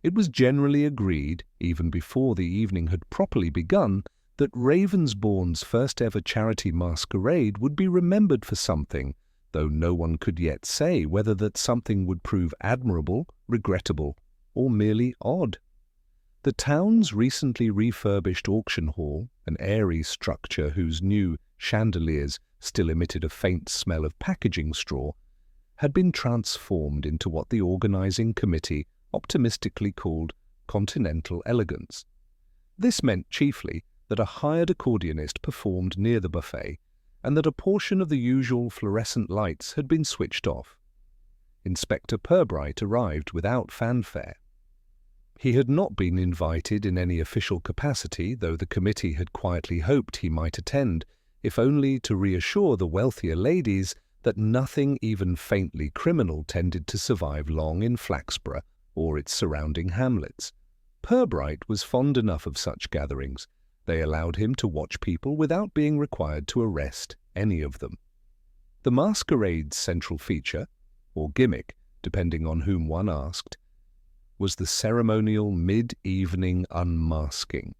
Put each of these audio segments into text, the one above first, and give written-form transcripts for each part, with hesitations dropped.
It was generally agreed, even before the evening had properly begun, that Ravensbourne's first-ever charity masquerade would be remembered for something, though no one could yet say whether that something would prove admirable, regrettable, or merely odd. The town's recently refurbished auction hall, an airy structure whose new chandeliers still emitted a faint smell of packaging straw, had been transformed into what the organizing committee optimistically called continental elegance. This meant chiefly that a hired accordionist performed near the buffet, and that a portion of the usual fluorescent lights had been switched off. Inspector Purbright arrived without fanfare. He had not been invited in any official capacity, though the committee had quietly hoped he might attend, if only to reassure the wealthier ladies that nothing even faintly criminal tended to survive long in Flaxborough or its surrounding hamlets. Purbright was fond enough of such gatherings. They allowed him to watch people without being required to arrest any of them. The masquerade's central feature, or gimmick, depending on whom one asked, was the ceremonial mid-evening unmasking.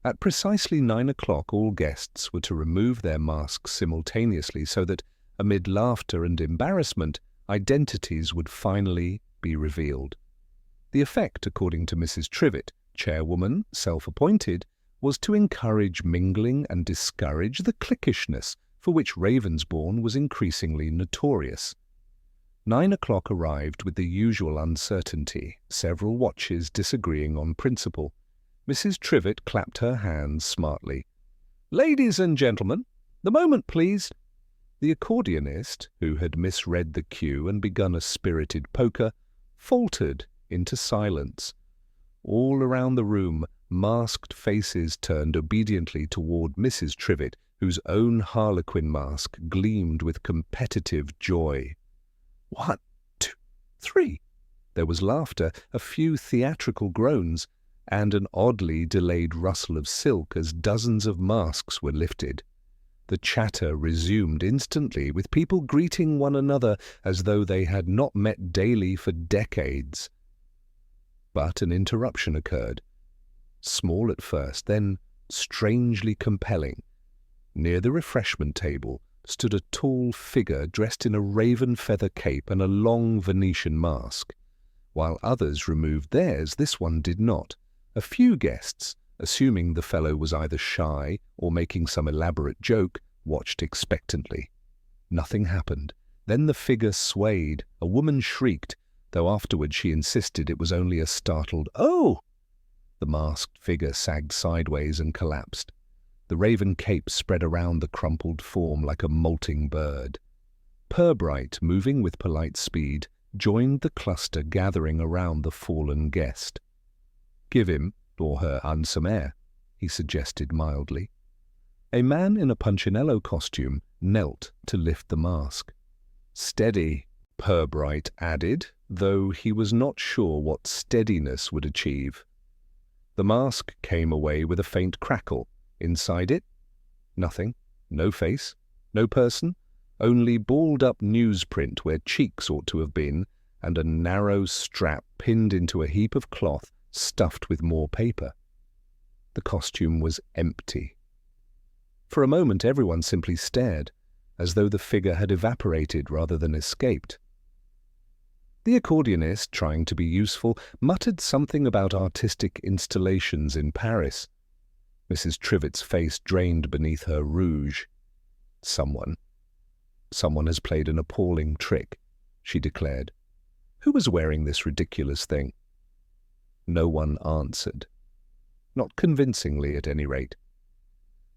At precisely 9 o'clock all guests were to remove their masks simultaneously so that, amid laughter and embarrassment, identities would finally be revealed. The effect, according to Mrs. Trivett, chairwoman, self-appointed, was to encourage mingling and discourage the cliquishness for which Ravensbourne was increasingly notorious. 9 o'clock arrived with the usual uncertainty, several watches disagreeing on principle. Mrs. Trivett clapped her hands smartly. "Ladies and gentlemen, the moment, please." The accordionist, who had misread the cue and begun a spirited polka, faltered into silence. All around the room, masked faces turned obediently toward Mrs. Trivett, whose own harlequin mask gleamed with competitive joy. 1, 2, 3. There was laughter, a few theatrical groans, and an oddly delayed rustle of silk as dozens of masks were lifted. The chatter resumed instantly, with people greeting one another as though they had not met daily for decades. But an interruption occurred. Small at first, then strangely compelling. Near the refreshment table stood a tall figure dressed in a raven feather cape and a long Venetian mask. While others removed theirs, this one did not. A few guests, assuming the fellow was either shy or making some elaborate joke, watched expectantly. Nothing happened. Then the figure swayed. A woman shrieked, though afterward she insisted it was only a startled "Oh!" The masked figure sagged sideways and collapsed. The raven cape spread around the crumpled form like a molting bird. Purbright, moving with polite speed, joined the cluster gathering around the fallen guest. "Give him, or her, some air," he suggested mildly. A man in a punchinello costume knelt to lift the mask. "Steady," Purbright added, though he was not sure what steadiness would achieve. The mask came away with a faint crackle. Inside it, nothing, no face, no person, only balled-up newsprint where cheeks ought to have been, and a narrow strap pinned into a heap of cloth stuffed with more paper. The costume was empty. For a moment everyone simply stared, as though the figure had evaporated rather than escaped. The accordionist, trying to be useful, muttered something about artistic installations in Paris. Mrs. Trivett's face drained beneath her rouge. Someone has played an appalling trick," she declared. "Who was wearing this ridiculous thing?" No one answered. Not convincingly, at any rate.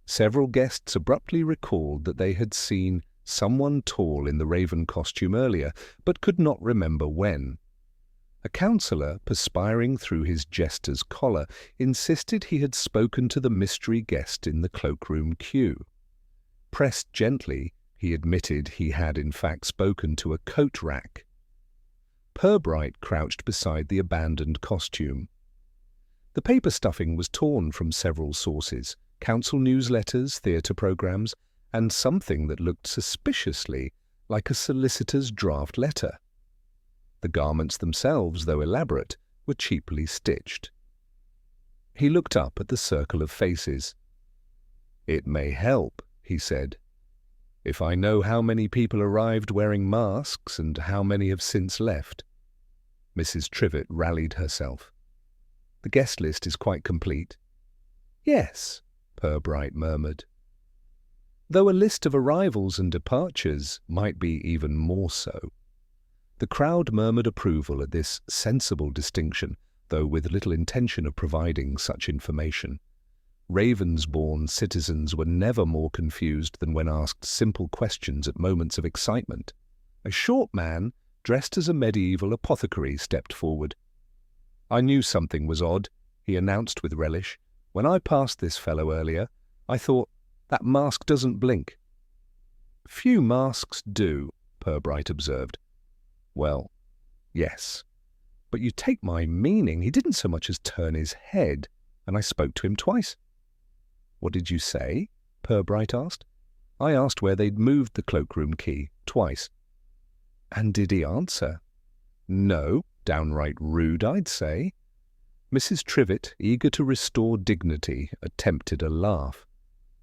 Several guests abruptly recalled that they had seen someone tall in the raven costume earlier, but could not remember when. A counsellor, perspiring through his jester's collar, insisted he had spoken to the mystery guest in the cloakroom queue. Pressed gently, he admitted he had in fact spoken to a coat rack. Purbright crouched beside the abandoned costume. The paper stuffing was torn from several sources: council newsletters, theatre programmes, and something that looked suspiciously like a solicitor's draft letter. The garments themselves, though elaborate, were cheaply stitched. He looked up at the circle of faces. "It may help," he said, "if I know how many people arrived wearing masks and how many have since left." Mrs. Trivett rallied herself. "The guest list is quite complete." "Yes," Purbright murmured. Though a list of arrivals and departures might be even more so. The crowd murmured approval at this sensible distinction, though with little intention of providing such information. Ravensbourne citizens were never more confused than when asked simple questions at moments of excitement. A short man, dressed as a medieval apothecary, stepped forward. "I knew something was odd," he announced with relish. "When I passed this fellow earlier, I thought, that mask doesn't blink." "Few masks do," Purbright observed. "Well, yes. But you take my meaning, he didn't so much as turn his head, and I spoke to him twice." "What did you say?" Purbright asked. "I asked where they'd moved the cloakroom key, twice." "And did he answer?" "No, downright rude, I'd say." Mrs. Trivett, eager to restore dignity, attempted a laugh.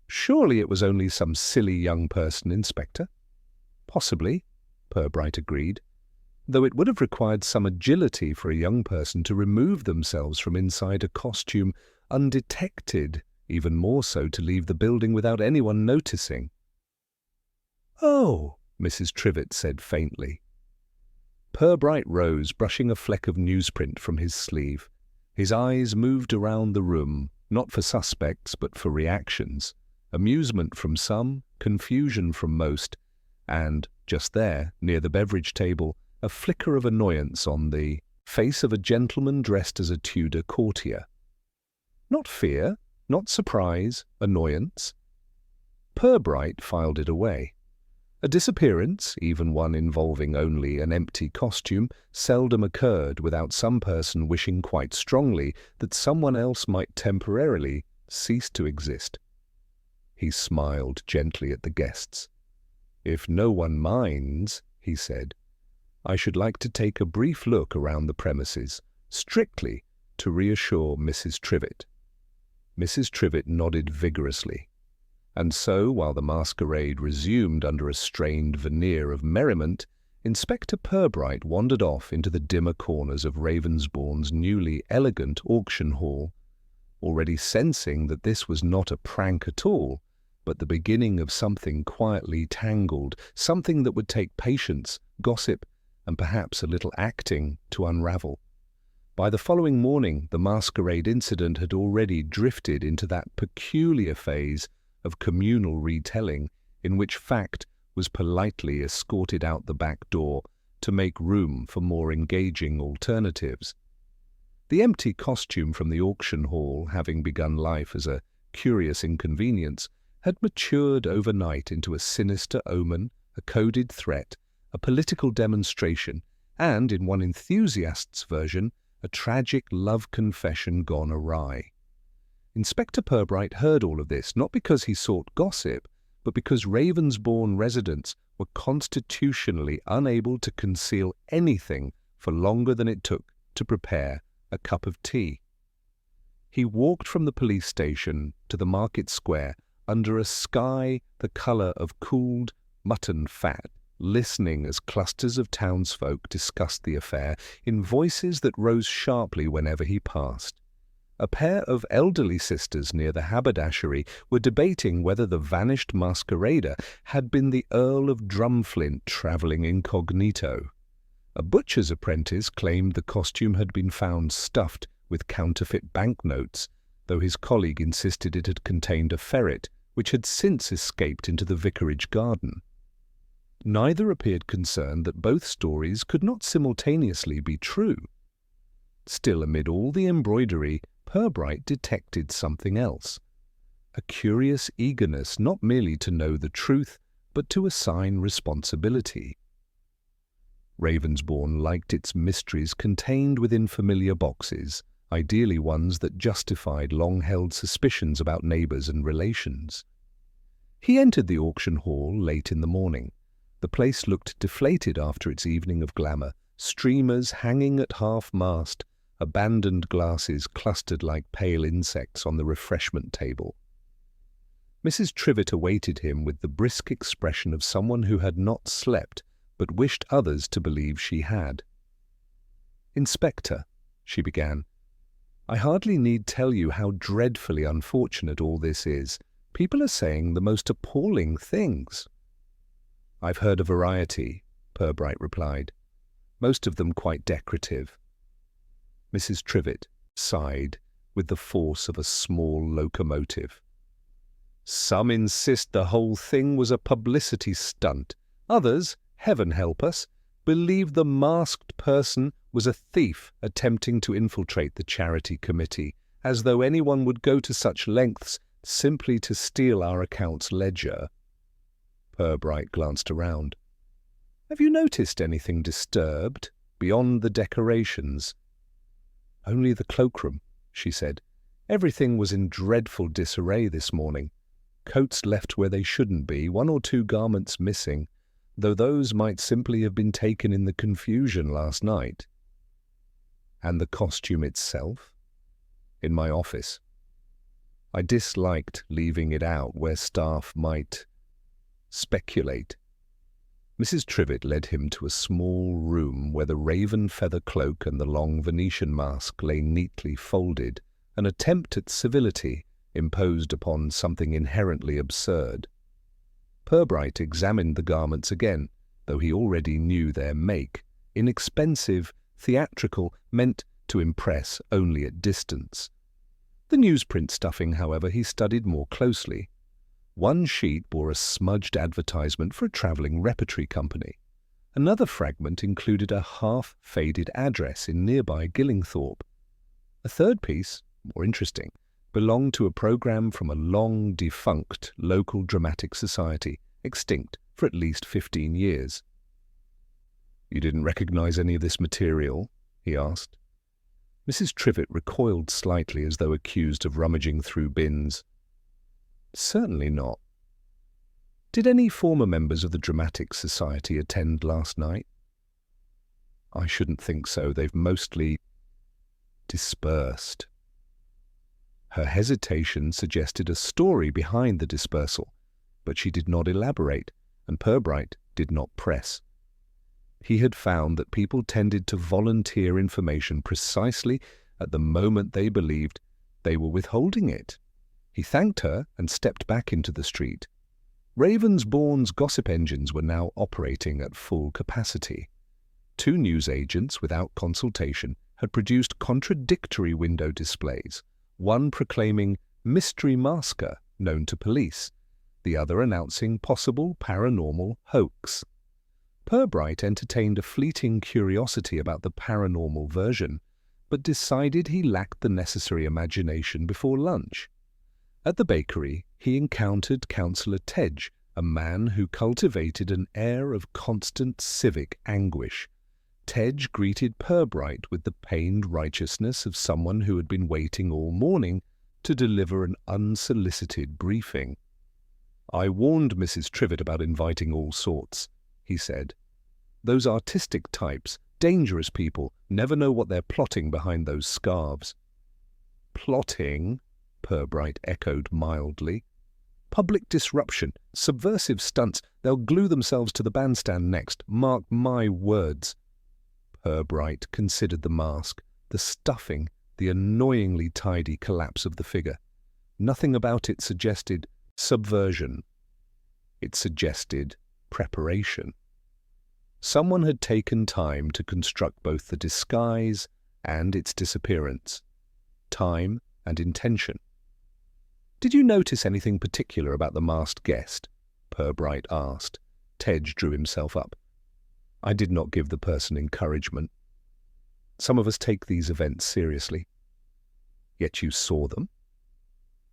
"Surely it was only some silly young person, Inspector?" "Possibly," Purbright agreed, "though it would have required some agility for a young person to remove themselves from inside a costume undetected, even more so to leave the building without anyone noticing." "Oh," Mrs. Trivett said faintly. Purbright rose, brushing a fleck of newsprint from his sleeve. His eyes moved around the room, not for suspects but for reactions. Amusement from some, confusion from most, and, just there, near the beverage table, a flicker of annoyance on the face of a gentleman dressed as a Tudor courtier. Not fear, not surprise, annoyance. Purbright filed it away. A disappearance, even one involving only an empty costume, seldom occurred without some person wishing quite strongly that someone else might temporarily cease to exist. He smiled gently at the guests. "If no one minds," he said, "I should like to take a brief look around the premises, strictly to reassure Mrs. Trivett." Mrs. Trivett nodded vigorously. And so, while the masquerade resumed under a strained veneer of merriment, Inspector Purbright wandered off into the dimmer corners of Ravensbourne's newly elegant auction hall, already sensing that this was not a prank at all, but the beginning of something quietly tangled, something that would take patience, gossip, and perhaps a little acting to unravel. By the following morning, the masquerade incident had already drifted into that peculiar phase of communal retelling in which fact was politely escorted out the back door to make room for more engaging alternatives. The empty costume from the auction hall, having begun life as a curious inconvenience, had matured overnight into a sinister omen, a coded threat, a political demonstration, and, in one enthusiast's version, a tragic love confession gone awry. Inspector Purbright heard all of this not because he sought gossip, but because Ravensbourne residents were constitutionally unable to conceal anything for longer than it took to prepare a cup of tea. He walked from the police station to the market square under a sky the colour of cooled mutton fat, listening as clusters of townsfolk discussed the affair in voices that rose sharply whenever he passed. A pair of elderly sisters near the haberdashery were debating whether the vanished masquerader had been the Earl of Drumflint travelling incognito. A butcher's apprentice claimed the costume had been found stuffed with counterfeit banknotes, though his colleague insisted it had contained a ferret, which had since escaped into the vicarage garden. Neither appeared concerned that both stories could not simultaneously be true. Still, amid all the embroidery, Purbright detected something else, a curious eagerness not merely to know the truth, but to assign responsibility. Ravensbourne liked its mysteries contained within familiar boxes, ideally ones that justified long-held suspicions about neighbours and relations. He entered the auction hall late in the morning. The place looked deflated after its evening of glamour, streamers hanging at half-mast, abandoned glasses clustered like pale insects on the refreshment table. Mrs. Trivett awaited him with the brisk expression of someone who had not slept, but wished others to believe she had. "Inspector," she began, "I hardly need tell you how dreadfully unfortunate all this is. People are saying the most appalling things." "I've heard a variety," Purbright replied, "most of them quite decorative." Mrs. Trivett sighed with the force of a small locomotive. "Some insist the whole thing was a publicity stunt. Others, heaven help us, believe the masked person was a thief attempting to infiltrate the charity committee, as though anyone would go to such lengths simply to steal our accounts ledger." Purbright glanced around. "Have you noticed anything disturbed beyond the decorations?" "Only the cloakroom," she said. "Everything was in dreadful disarray this morning. Coats left where they shouldn't be, one or two garments missing, though those might simply have been taken in the confusion last night." "And the costume itself?" "In my office. I disliked leaving it out where staff might speculate." Mrs. Trivett led him to a small room where the raven feather cloak and the long Venetian mask lay neatly folded, an attempt at civility imposed upon something inherently absurd. Purbright examined the garments again, though he already knew their make, inexpensive, theatrical, meant to impress only at distance. The newsprint stuffing, however, he studied more closely. One sheet bore a smudged advertisement for a travelling repertory company. Another fragment included a half-faded address in nearby Gillingthorpe. A third piece, more interesting, belonged to a programme from a long-defunct local dramatic society, extinct for at least 15 years. "You didn't recognise any of this material?" he asked. Mrs. Trivett recoiled slightly as though accused of rummaging through bins. "Certainly not." "Did any former members of the Dramatic Society attend last night?" "I shouldn't think so. They've mostly dispersed." Her hesitation suggested a story behind the dispersal, but she did not elaborate, and Purbright did not press. He had found that people tended to volunteer information precisely at the moment they believed they were withholding it. He thanked her and stepped back into the street. Ravensbourne's gossip engines were now operating at full capacity. 2 newsagents, without consultation, had produced contradictory window displays, one proclaiming mystery masker known to police, the other announcing possible paranormal hoax. Purbright entertained a fleeting curiosity about the paranormal version, but decided he lacked the necessary imagination before lunch. At the bakery, he encountered Councillor Tedge, a man who cultivated an air of constant civic anguish. Tedge greeted Purbright with the pained righteousness of someone who had been waiting all morning to deliver an unsolicited briefing. "I warned Mrs. Trivett about inviting all sorts," he said. "Those artistic types, dangerous people, never know what they're plotting behind those scarves." "Plotting?" Purbright echoed mildly. "Public disruption, subversive stunts. They'll glue themselves to the bandstand next. Mark my words." Purbright considered the mask, the stuffing, the annoyingly tidy collapse of the figure. Nothing about it suggested subversion. It suggested preparation. Someone had taken time to construct both the disguise and its disappearance. Time and intention. "Did you notice anything particular about the masked guest?" Purbright asked. Tedge drew himself up. "I did not give the person encouragement. Some of us take these events seriously." "Yet you saw them?"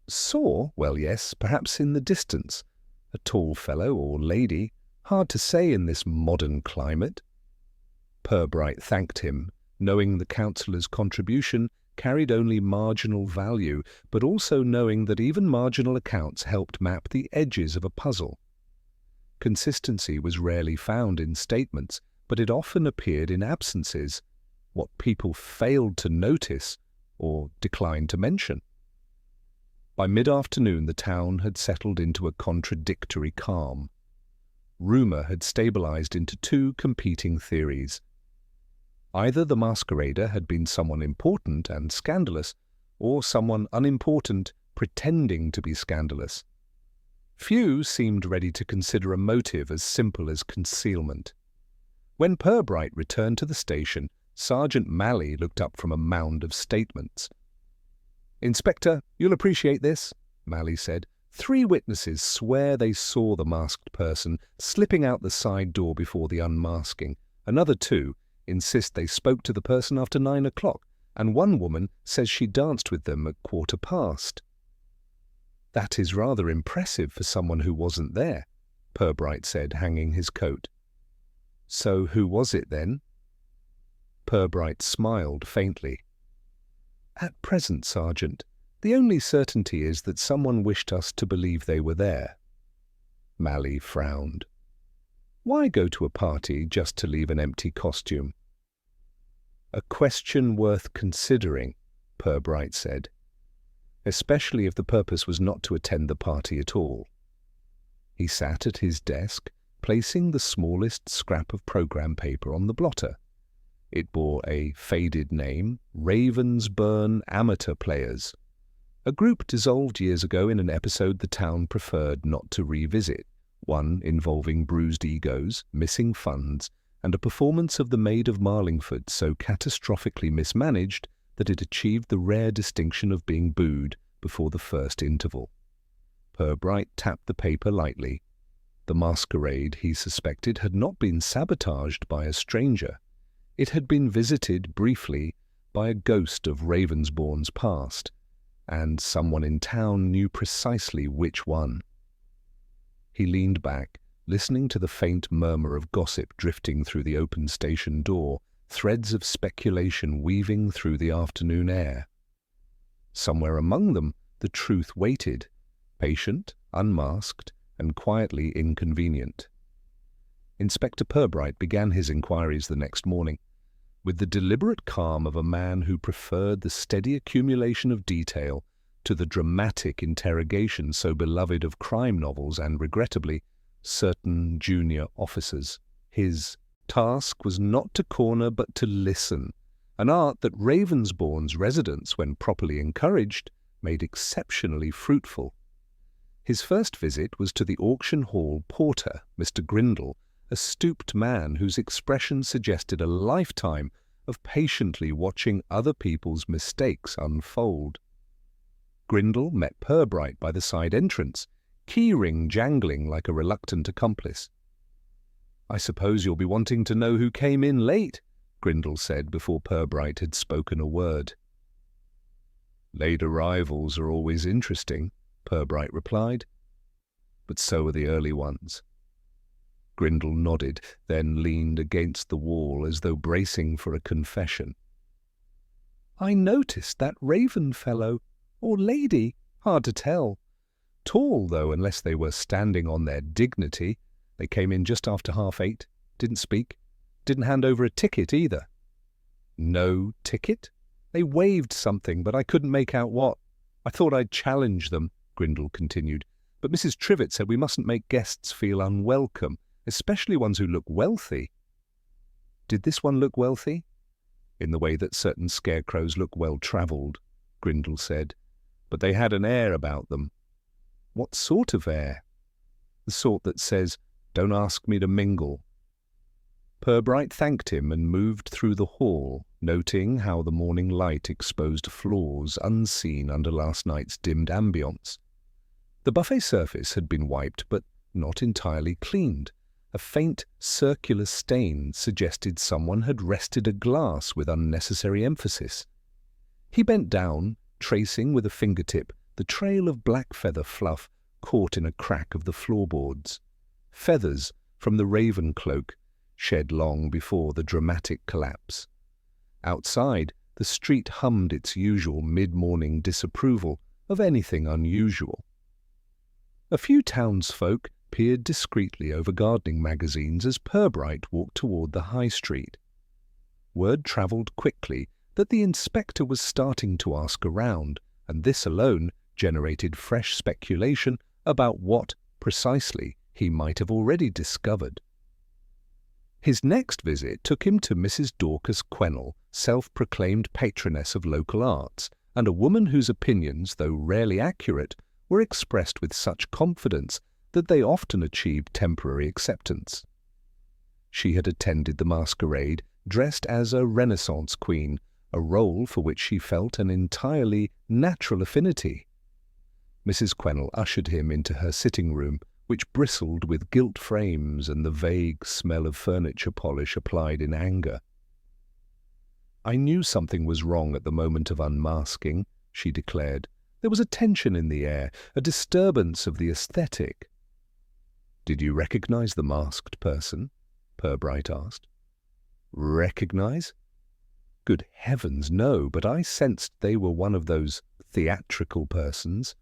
"Saw? Well, yes, perhaps in the distance. A tall fellow or lady. Hard to say in this modern climate." Purbright thanked him, knowing the councillor's contribution carried only marginal value, but also knowing that even marginal accounts helped map the edges of a puzzle. Consistency was rarely found in statements, but it often appeared in absences. what people failed to notice or declined to mention. By mid-afternoon, the town had settled into a contradictory calm. Rumour had stabilized into two competing theories. Either the masquerader had been someone important and scandalous, or someone unimportant pretending to be scandalous. Few seemed ready to consider a motive as simple as concealment. When Purbright returned to the station, Sergeant Malley looked up from a mound of statements. "Inspector, you'll appreciate this," Malley said. "3 witnesses swear they saw the masked person slipping out the side door before the unmasking. Another 2 insist they spoke to the person after 9 o'clock, and one woman says she danced with them at 1:15. "That is rather impressive for someone who wasn't there," Purbright said, hanging his coat. "So who was it then?" Purbright smiled faintly. "At present, Sergeant, the only certainty is that someone wished us to believe they were there." Malley frowned. "Why go to a party just to leave an empty costume?" "A question worth considering," Purbright said, "especially if the purpose was not to attend the party at all." He sat at his desk, placing the smallest scrap of program paper on the blotter. It bore a faded name, Ravensbourne Amateur Players, a group dissolved years ago in an episode the town preferred not to revisit, one involving bruised egos, missing funds, and a performance of the Maid of Marlingford so catastrophically mismanaged that it achieved the rare distinction of being booed before the first interval. Purbright tapped the paper lightly. The masquerade, he suspected, had not been sabotaged by a stranger. It had been visited briefly by a ghost of Ravensbourne's past, and someone in town knew precisely which one. He leaned back, listening to the faint murmur of gossip drifting through the open station door, threads of speculation weaving through the afternoon air. Somewhere among them, the truth waited, patient, unmasked, and quietly inconvenient. Inspector Purbright began his inquiries the next morning, with the deliberate calm of a man who preferred the steady accumulation of detail to the dramatic interrogation so beloved of crime novels and, regrettably, certain junior officers. His task was not to corner but to listen, an art that Ravensbourne's residents, when properly encouraged, made exceptionally fruitful. His first visit was to the auction hall porter, Mr. Grindle, a stooped man whose expression suggested a lifetime of patiently watching other people's mistakes unfold. Grindle met Purbright by the side entrance, keyring jangling like a reluctant accomplice. "I suppose you'll be wanting to know who came in late," Grindle said before Purbright had spoken a word. "Late arrivals are always interesting," Purbright replied. "But so are the early ones." Grindle nodded, then leaned against the wall as though bracing for a confession. "I noticed that Raven fellow, or lady, hard to tell. Tall, though, unless they were standing on their dignity. They came in just after 8:30, didn't speak, didn't hand over a ticket either." "No ticket?" "They waved something, but I couldn't make out what. I thought I'd challenge them," Grindle continued, "but Mrs. Trivett said we mustn't make guests feel unwelcome, especially ones who look wealthy." "Did this one look wealthy?" "In the way that certain scarecrows look well-travelled," Grindle said. "But they had an air about them." "What sort of air?" "The sort that says, 'Don't ask me to mingle.'" Purbright thanked him and moved through the hall, noting how the morning light exposed flaws unseen under last night's dimmed ambience. The buffet surface had been wiped, but not entirely cleaned. A faint circular stain suggested someone had rested a glass with unnecessary emphasis. He bent down, tracing with a fingertip the trail of black feather fluff caught in a crack of the floorboards. Feathers from the raven cloak, shed long before the dramatic collapse. Outside, the street hummed its usual mid-morning disapproval of anything unusual. A few townsfolk peered discreetly over gardening magazines as Purbright walked toward the high street. Word travelled quickly that the inspector was starting to ask around, and this alone generated fresh speculation about what, precisely, he might have already discovered. His next visit took him to Mrs. Dorcas Quennell, self-proclaimed patroness of local arts, and a woman whose opinions, though rarely accurate, were expressed with such confidence that they often achieved temporary acceptance. She had attended the Masquerade dressed as a Renaissance queen, a role for which she felt an entirely natural affinity. Mrs. Quennell ushered him into her sitting room, which bristled with gilt frames and the vague smell of furniture polish applied in anger. "I knew something was wrong at the moment of unmasking," she declared. "There was a tension in the air, a disturbance of the aesthetic." "Did you recognize the masked person?" Purbright asked. "Recognize? Good heavens, no, but I sensed they were one of those theatrical persons."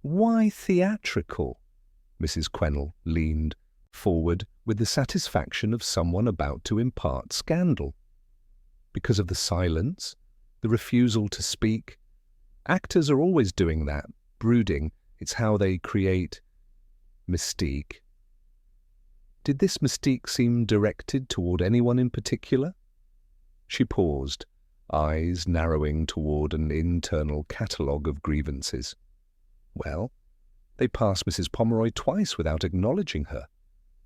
"Why theatrical?" Mrs. Quennell leaned forward with the satisfaction of someone about to impart scandal. "Because of the silence, the refusal to speak. Actors are always doing that, brooding. It's how they create mystique." "Did this mystique seem directed toward anyone in particular?" She paused, eyes narrowing toward an internal catalogue of grievances. "Well, they passed Mrs. Pomeroy twice without acknowledging her.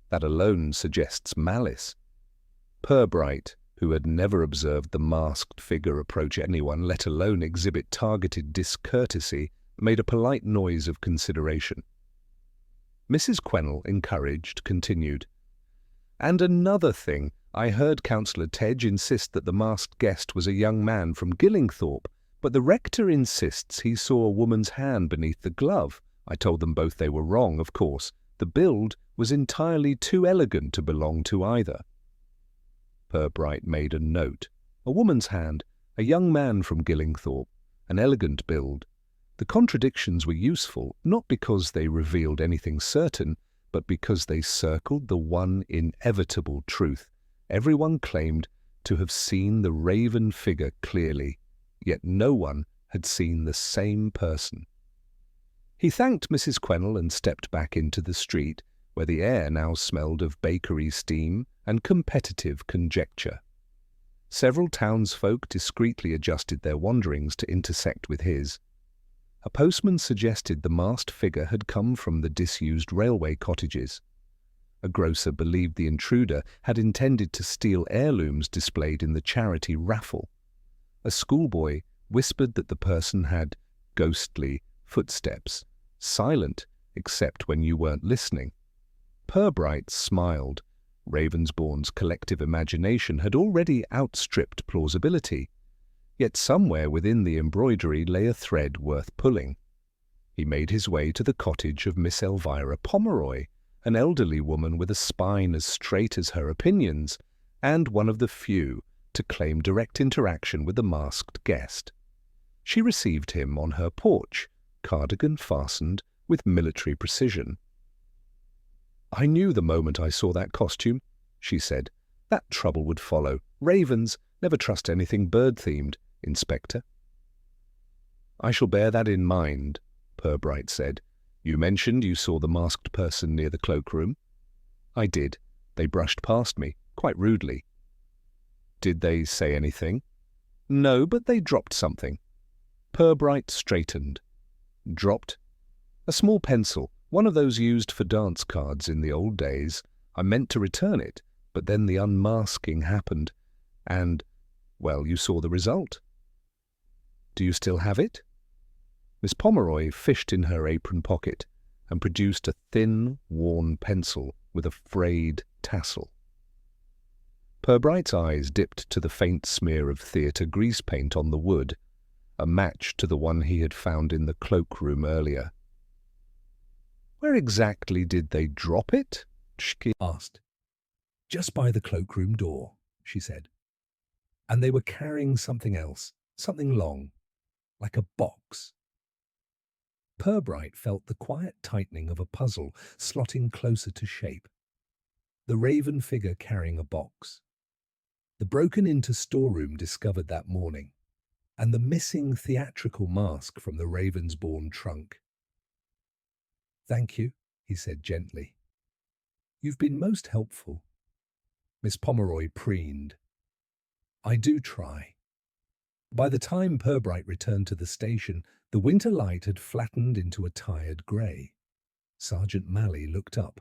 That alone suggests malice." Purbright, who had never observed the masked figure approach anyone, let alone exhibit targeted discourtesy, made a polite noise of consideration. Mrs. Quennell, encouraged, continued, "And another thing, I heard Councillor Tedge insist that the masked guest was a young man from Gillingthorpe, but the rector insists he saw a woman's hand beneath the glove. I told them both they were wrong, of course. The build was entirely too elegant to belong to either." Purbright made a note. A woman's hand, a young man from Gillingthorpe, an elegant build. The contradictions were useful, not because they revealed anything certain, but because they circled the one inevitable truth. Everyone claimed to have seen the raven figure clearly, yet no one had seen the same person. He thanked Mrs. Quennell and stepped back into the street, where the air now smelled of bakery steam and competitive conjecture. Several townsfolk discreetly adjusted their wanderings to intersect with his. A postman suggested the masked figure had come from the disused railway cottages. A grocer believed the intruder had intended to steal heirlooms displayed in the charity raffle. A schoolboy whispered that the person had ghostly footsteps, silent except when you weren't listening. Purbright smiled. Ravensbourne's collective imagination had already outstripped plausibility, yet somewhere within the embroidery lay a thread worth pulling. He made his way to the cottage of Miss Elvira Pomeroy, an elderly woman with a spine as straight as her opinions, and one of the few to claim direct interaction with the masked guest. She received him on her porch, cardigan fastened with military precision. "I knew the moment I saw that costume," she said. "That trouble would follow. Ravens never trust anything bird-themed, Inspector." "I shall bear that in mind," Purbright said. "You mentioned you saw the masked person near the cloakroom." "I did. They brushed past me, quite rudely." "Did they say anything?" "No, but they dropped something." Purbright straightened. "Dropped?" "A small pencil, one of those used for dance cards in the old days. I meant to return it, but then the unmasking happened, and, well, you saw the result." "Do you still have it?" Miss Pomeroy fished in her apron pocket and produced a thin, worn pencil with a frayed tassel. Purbright's eyes dipped to the faint smear of theatre grease paint on the wood, a match to the one he had found in the cloakroom earlier. "Where exactly did they drop it?" she asked. "Just by the cloakroom door," she said. "And they were carrying something else, something long, like a box." Purbright felt the quiet tightening of a puzzle slotting closer to shape. The raven figure carrying a box. the broken-into storeroom discovered that morning, and the missing theatrical mask from the Ravensbourne trunk. "Thank you," he said gently. "You've been most helpful." Miss Pomeroy preened. "I do try." By the time Purbright returned to the station, the winter light had flattened into a tired grey. Sergeant Malley looked up.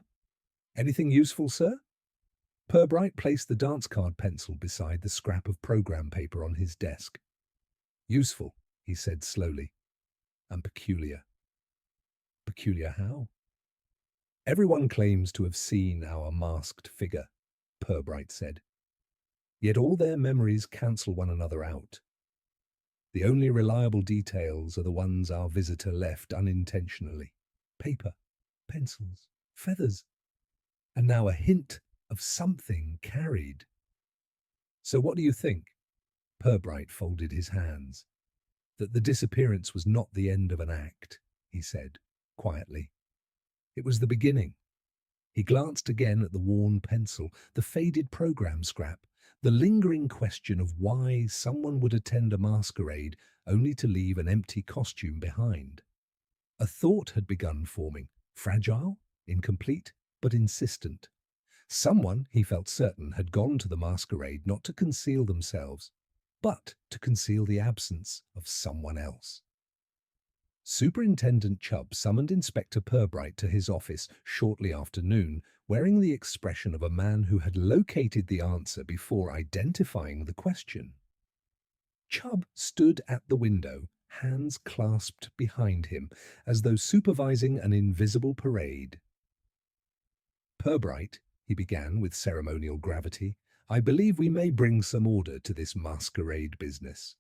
"Anything useful, sir?" Purbright placed the dance card pencil beside the scrap of program paper on his desk. "Useful," he said slowly, "and peculiar." "Peculiar how?" "Everyone claims to have seen our masked figure," Purbright said. "Yet all their memories cancel one another out. The only reliable details are the ones our visitor left unintentionally. Paper, pencils, feathers, and now a hint of something carried." "So what do you think?" Purbright folded his hands. "That the disappearance was not the end of an act," he said, quietly. "It was the beginning." He glanced again at the worn pencil, the faded program scrap, the lingering question of why someone would attend a masquerade only to leave an empty costume behind. A thought had begun forming, fragile, incomplete, but insistent. Someone, he felt certain, had gone to the masquerade not to conceal themselves, but to conceal the absence of someone else. Superintendent Chubb summoned Inspector Purbright to his office shortly after noon, wearing the expression of a man who had located the answer before identifying the question. Chubb stood at the window, hands clasped behind him, as though supervising an invisible parade. "Purbright," he began with ceremonial gravity, "I believe we may bring some order to this masquerade business."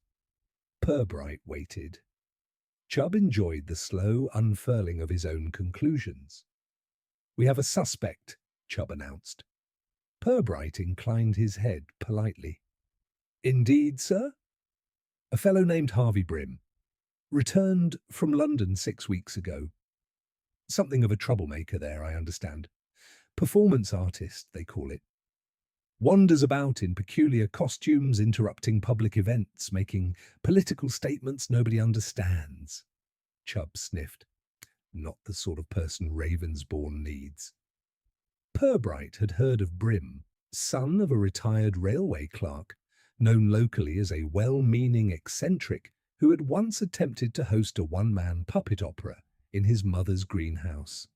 Purbright waited. Chubb enjoyed the slow unfurling of his own conclusions. "We have a suspect," Chubb announced. Purbright inclined his head politely. "Indeed, sir?" "A fellow named Harvey Brim. Returned from London 6 weeks ago. Something of a troublemaker there, I understand. Performance artist, they call it. Wanders about in peculiar costumes, interrupting public events, making political statements nobody understands." Chubb sniffed. "Not the sort of person Ravensbourne needs." Purbright had heard of Brim, son of a retired railway clerk, known locally as a well-meaning eccentric who had once attempted to host a one-man puppet opera in his mother's greenhouse.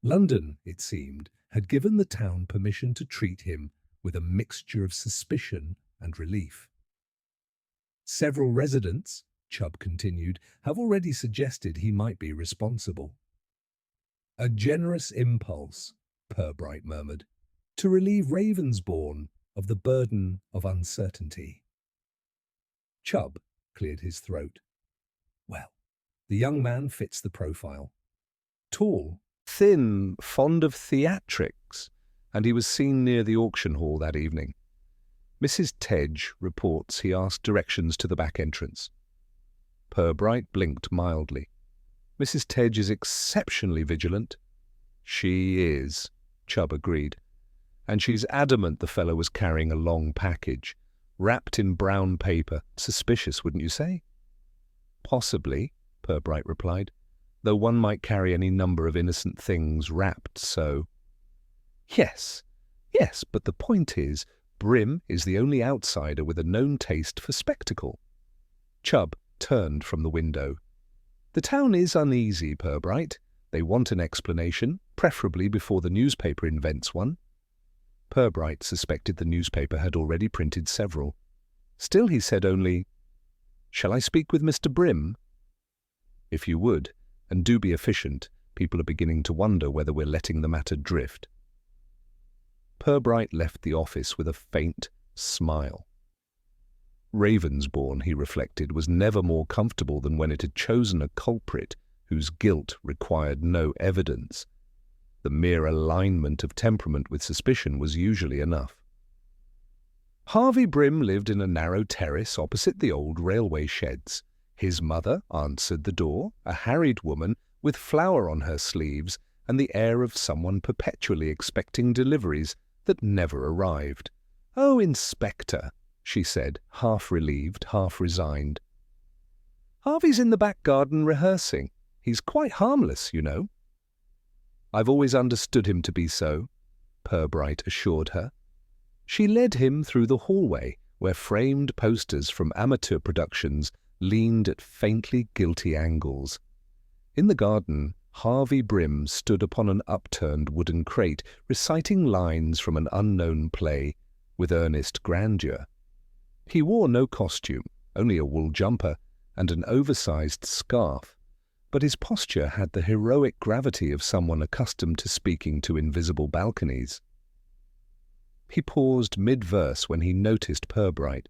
London, it seemed, had given the town permission to treat him with a mixture of suspicion and relief. "Several residents," Chubb continued, "have already suggested he might be responsible." "A generous impulse," Purbright murmured, "to relieve Ravensbourne of the burden of uncertainty." Chubb cleared his throat. "Well, the young man fits the profile. Tall, thin, fond of theatrics, and he was seen near the auction hall that evening. Mrs. Tedge reports he asked directions to the back entrance." Purbright blinked mildly. "Mrs. Tedge is exceptionally vigilant." "She is," Chubb agreed. "And she's adamant the fellow was carrying a long package, wrapped in brown paper. Suspicious, wouldn't you say?" "Possibly," Purbright replied, "though one might carry any number of innocent things wrapped so." Yes, but the point is, Brim is the only outsider with a known taste for spectacle." Chubb turned from the window. "The town is uneasy, Purbright. They want an explanation, preferably before the newspaper invents one." Purbright suspected the newspaper had already printed several. Still he said only, "Shall I speak with Mr. Brim?" "If you would, and do be efficient. People are beginning to wonder whether we're letting the matter drift." Purbright left the office with a faint smile. Ravensbourne, he reflected, was never more comfortable than when it had chosen a culprit whose guilt required no evidence. The mere alignment of temperament with suspicion was usually enough. Harvey Brim lived in a narrow terrace opposite the old railway sheds. His mother answered the door, a harried woman with flour on her sleeves and the air of someone perpetually expecting deliveries that never arrived. "Oh, Inspector," she said, half relieved, half resigned. "Harvey's in the back garden rehearsing. He's quite harmless, you know." "I've always understood him to be so," Purbright assured her. She led him through the hallway, where framed posters from amateur productions leaned at faintly guilty angles. In the garden, Harvey Brim stood upon an upturned wooden crate, reciting lines from an unknown play with earnest grandeur. He wore no costume, only a wool jumper and an oversized scarf, but his posture had the heroic gravity of someone accustomed to speaking to invisible balconies. He paused mid-verse when he noticed Purbright.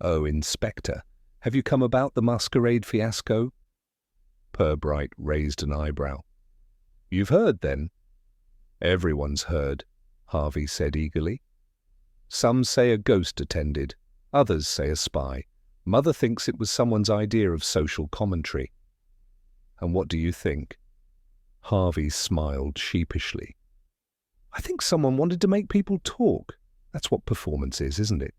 "Oh, Inspector, have you come about the Masquerade fiasco?" Purbright raised an eyebrow. "You've heard, then?" "Everyone's heard," Harvey said eagerly. "Some say a ghost attended, others say a spy. Mother thinks it was someone's idea of social commentary." "And what do you think?" Harvey smiled sheepishly. "I think someone wanted to make people talk. That's what performance is, isn't it?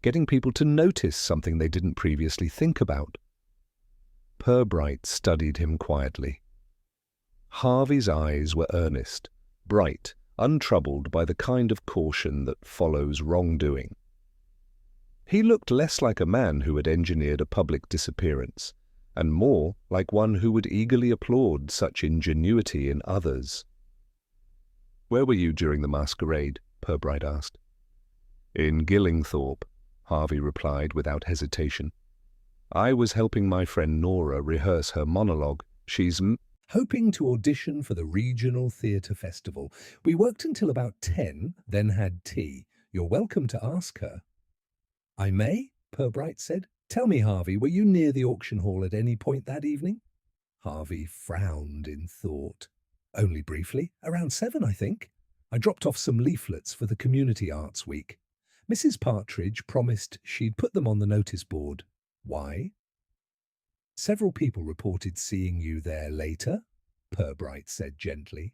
Getting people to notice something they didn't previously think about." Purbright studied him quietly. Harvey's eyes were earnest, bright, untroubled by the kind of caution that follows wrongdoing. He looked less like a man who had engineered a public disappearance, and more like one who would eagerly applaud such ingenuity in others. "Where were you during the masquerade?" Purbright asked. "In Gillingthorpe," Harvey replied without hesitation. "I was helping my friend Nora rehearse her monologue. She's hoping to audition for the regional theatre festival. We worked until about 10, then had tea. You're welcome to ask her." "I may?" Purbright said. "Tell me, Harvey, were you near the auction hall at any point that evening?" Harvey frowned in thought. "Only briefly. Around 7, I think. I dropped off some leaflets for the Community Arts Week. Mrs. Partridge promised she'd put them on the notice board." "Why?" "Several people reported seeing you there later," Purbright said gently.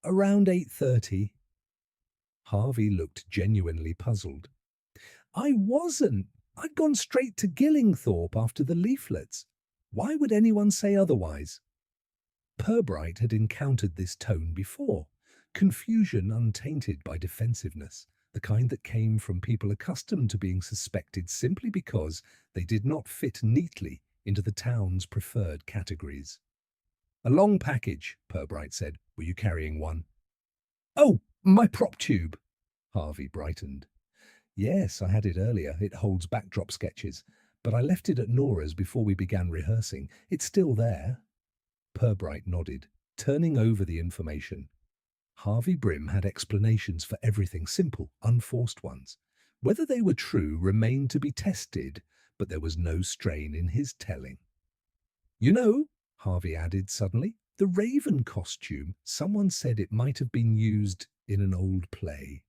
"Around 8:30. Harvey looked genuinely puzzled. "I wasn't. I'd gone straight to Gillingthorpe after the leaflets. Why would anyone say otherwise?" Purbright had encountered this tone before, confusion untainted by defensiveness, the kind that came from people accustomed to being suspected simply because they did not fit neatly into the town's preferred categories. "A long package," Purbright said. "Were you carrying one?" "Oh, my prop tube." Harvey brightened. "Yes, I had it earlier. It holds backdrop sketches, but I left it at Nora's before we began rehearsing. It's still there." Purbright nodded, turning over the information. Harvey Brim had explanations for everything, simple, unforced ones. Whether they were true remained to be tested, but there was no strain in his telling. "You know," Harvey added suddenly, "the raven costume, someone said it might have been used in an old play.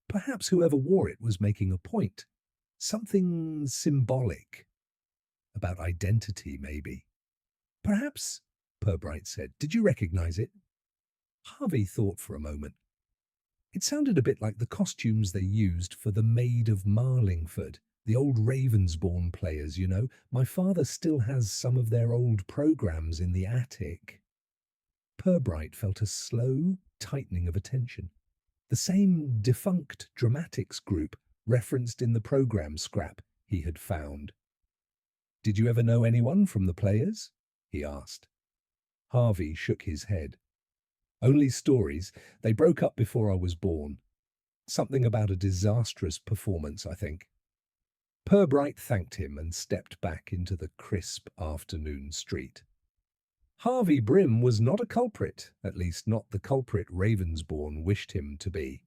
Perhaps whoever wore it was making a point. Something symbolic. About identity, maybe." "Perhaps," Purbright said. "Did you recognize it?" Harvey thought for a moment. It sounded a bit like the costumes they used for the Maid of Marlingford, the old Ravensbourne players, you know. My father still has some of their old programs in the attic. Purbright felt a slow tightening of attention. The same defunct dramatics group referenced in the program scrap he had found. "Did you ever know anyone from the players?" he asked. Harvey shook his head. "Only stories. They broke up before I was born. Something about a disastrous performance, I think." Purbright thanked him and stepped back into the crisp afternoon street. Harvey Brim was not a culprit, at least not the culprit Ravensbourne wished him to be.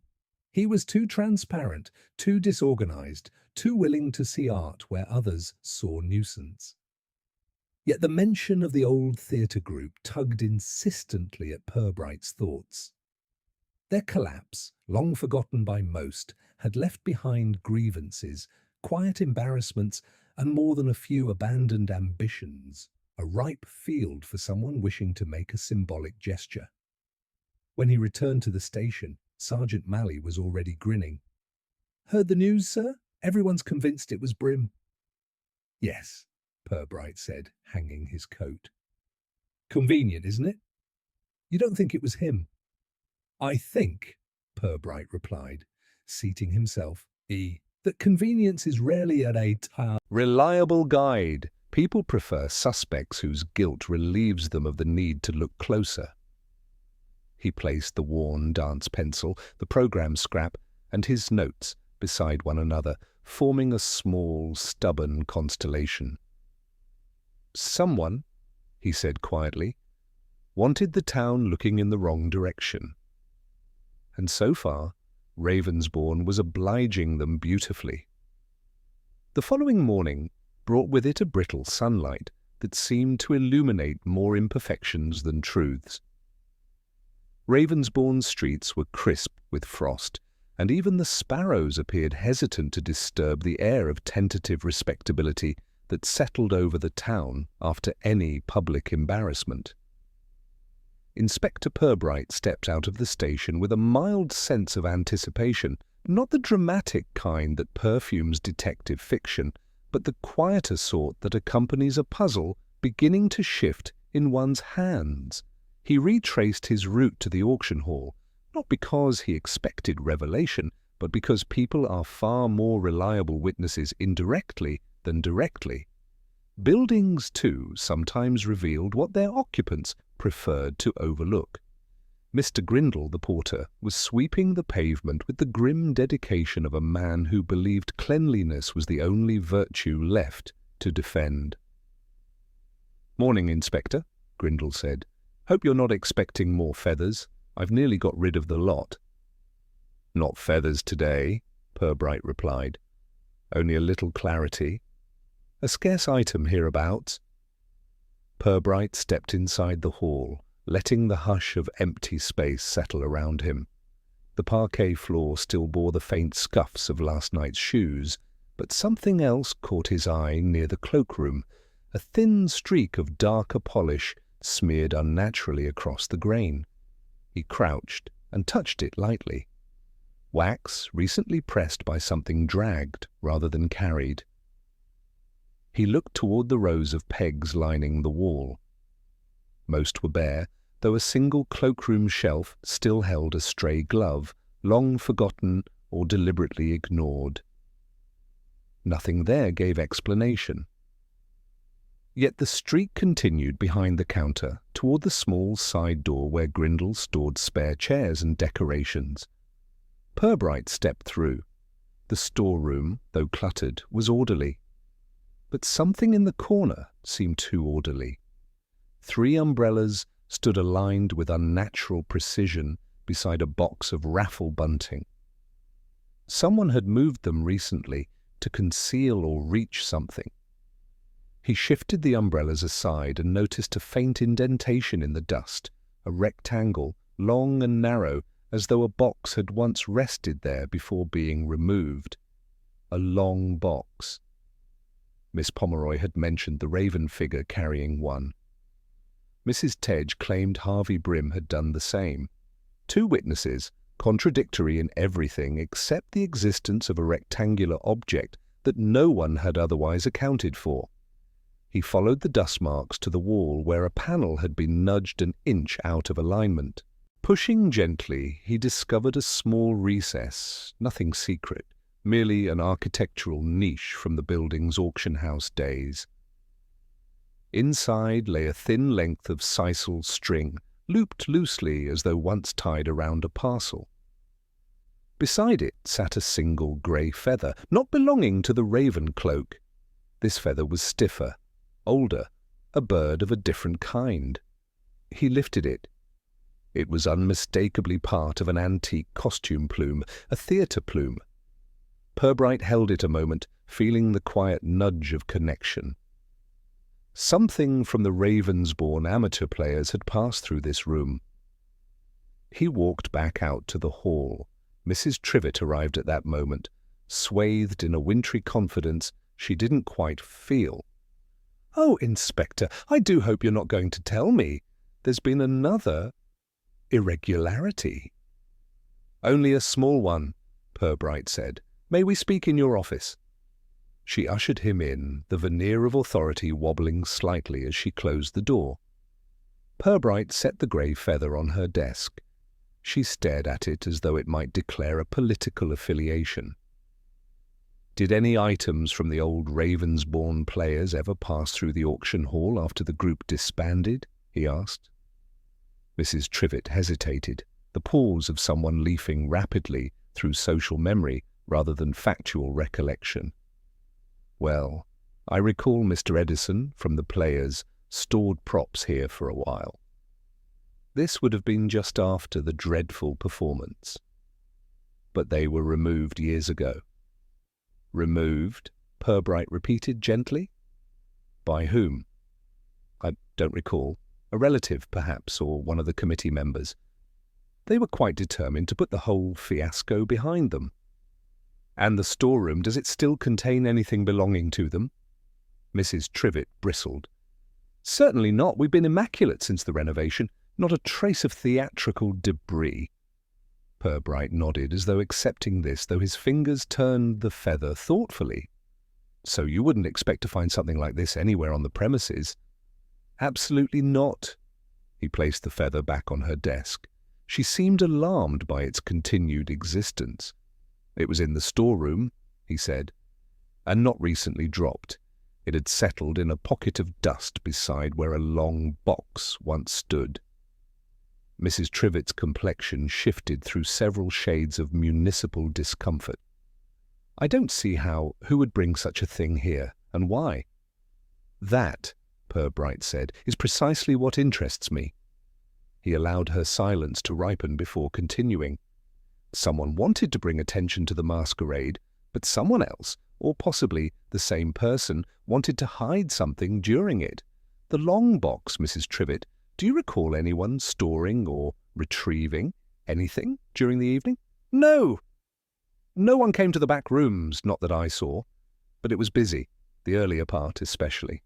He was too transparent, too disorganized, too willing to see art where others saw nuisance. Yet the mention of the old theatre group tugged insistently at Purbright's thoughts. Their collapse, long forgotten by most, had left behind grievances, quiet embarrassments, and more than a few abandoned ambitions, a ripe field for someone wishing to make a symbolic gesture. When he returned to the station, Sergeant Malley was already grinning. Heard the news, sir? Everyone's convinced it was Brim. Yes, Purbright said, hanging his coat. Convenient, isn't it? You don't think it was him? I think, Purbright replied, seating himself, that convenience is rarely a reliable guide. People prefer suspects whose guilt relieves them of the need to look closer. He placed the worn dance pencil, the program scrap, and his notes beside one another, forming a small, stubborn constellation. Someone, he said quietly, wanted the town looking in the wrong direction. And so far, Ravensbourne was obliging them beautifully. The following morning brought with it a brittle sunlight that seemed to illuminate more imperfections than truths. Ravensbourne's streets were crisp with frost, and even the sparrows appeared hesitant to disturb the air of tentative respectability that settled over the town after any public embarrassment. Inspector Purbright stepped out of the station with a mild sense of anticipation, not the dramatic kind that perfumes detective fiction, but the quieter sort that accompanies a puzzle beginning to shift in one's hands. He retraced his route to the auction hall, not because he expected revelation, but because people are far more reliable witnesses indirectly than directly. Buildings, too, sometimes revealed what their occupants preferred to overlook. Mr. Grindle, the porter, was sweeping the pavement with the grim dedication of a man who believed cleanliness was the only virtue left to defend. "Morning, Inspector," Grindle said. "Hope you're not expecting more feathers. I've nearly got rid of the lot." "Not feathers today," Purbright replied. "Only a little clarity. A scarce item hereabouts." Purbright stepped inside the hall, letting the hush of empty space settle around him. The parquet floor still bore the faint scuffs of last night's shoes, but something else caught his eye near the cloakroom, a thin streak of darker polish smeared unnaturally across the grain. He crouched and touched it lightly. Wax recently pressed by something dragged rather than carried. He looked toward the rows of pegs lining the wall. Most were bare, though a single cloakroom shelf still held a stray glove, long forgotten or deliberately ignored. Nothing there gave explanation. Yet the streak continued behind the counter toward the small side door where Grindle stored spare chairs and decorations. Purbright stepped through. The storeroom, though cluttered, was orderly. But something in the corner seemed too orderly. 3 umbrellas stood aligned with unnatural precision beside a box of raffle bunting. Someone had moved them recently to conceal or reach something. He shifted the umbrellas aside and noticed a faint indentation in the dust, a rectangle, long and narrow, as though a box had once rested there before being removed. A long box. Miss Pomeroy had mentioned the raven figure carrying one. Mrs. Tedge claimed Harvey Brim had done the same. 2 witnesses, contradictory in everything except the existence of a rectangular object that no one had otherwise accounted for. He followed the dust marks to the wall where a panel had been nudged an inch out of alignment. Pushing gently, he discovered a small recess, nothing secret, merely an architectural niche from the building's auction house days. Inside lay a thin length of sisal string, looped loosely as though once tied around a parcel. Beside it sat a single grey feather, not belonging to the raven cloak. This feather was stiffer, older, a bird of a different kind. He lifted it. It was unmistakably part of an antique costume plume, a theatre plume. Purbright held it a moment, feeling the quiet nudge of connection. Something from the Ravensbourne amateur players had passed through this room. He walked back out to the hall. Mrs. Trivett arrived at that moment, swathed in a wintry confidence she didn't quite feel. "Oh, Inspector, I do hope you're not going to tell me. There's been another irregularity." "Only a small one," Purbright said. May we speak in your office?" She ushered him in, the veneer of authority wobbling slightly as she closed the door. Purbright set the grey feather on her desk. She stared at it as though it might declare a political affiliation. "Did any items from the old Ravensbourne players ever pass through the auction hall after the group disbanded?" he asked. Mrs. Trivett hesitated, the pause of someone leafing rapidly through social memory rather than factual recollection. "Well, I recall Mr. Edison from the players stored props here for a while. This would have been just after the dreadful performance. But they were removed years ago." "Removed?" Purbright repeated gently. "By whom?" "I don't recall. A relative, perhaps, or one of the committee members. They were quite determined to put the whole fiasco behind them." "And the storeroom, does it still contain anything belonging to them?" Mrs. Trivett bristled. "Certainly not. We've been immaculate since the renovation. Not a trace of theatrical debris." Purbright nodded as though accepting this, though his fingers turned the feather thoughtfully. "So you wouldn't expect to find something like this anywhere on the premises?" "Absolutely not." He placed the feather back on her desk. She seemed alarmed by its continued existence. "It was in the storeroom," he said, "and not recently dropped. It had settled in a pocket of dust beside where a long box once stood." Mrs. Trivett's complexion shifted through several shades of municipal discomfort. "I don't see who would bring such a thing here, and why?" "That," Purbright said, "is precisely what interests me." He allowed her silence to ripen before continuing. "Someone wanted to bring attention to the masquerade, but someone else, or possibly the same person, wanted to hide something during it. The long box, Mrs. Trivett. Do you recall anyone storing or retrieving anything during the evening?" "No. No one came to the back rooms, not that I saw. But it was busy, the earlier part especially."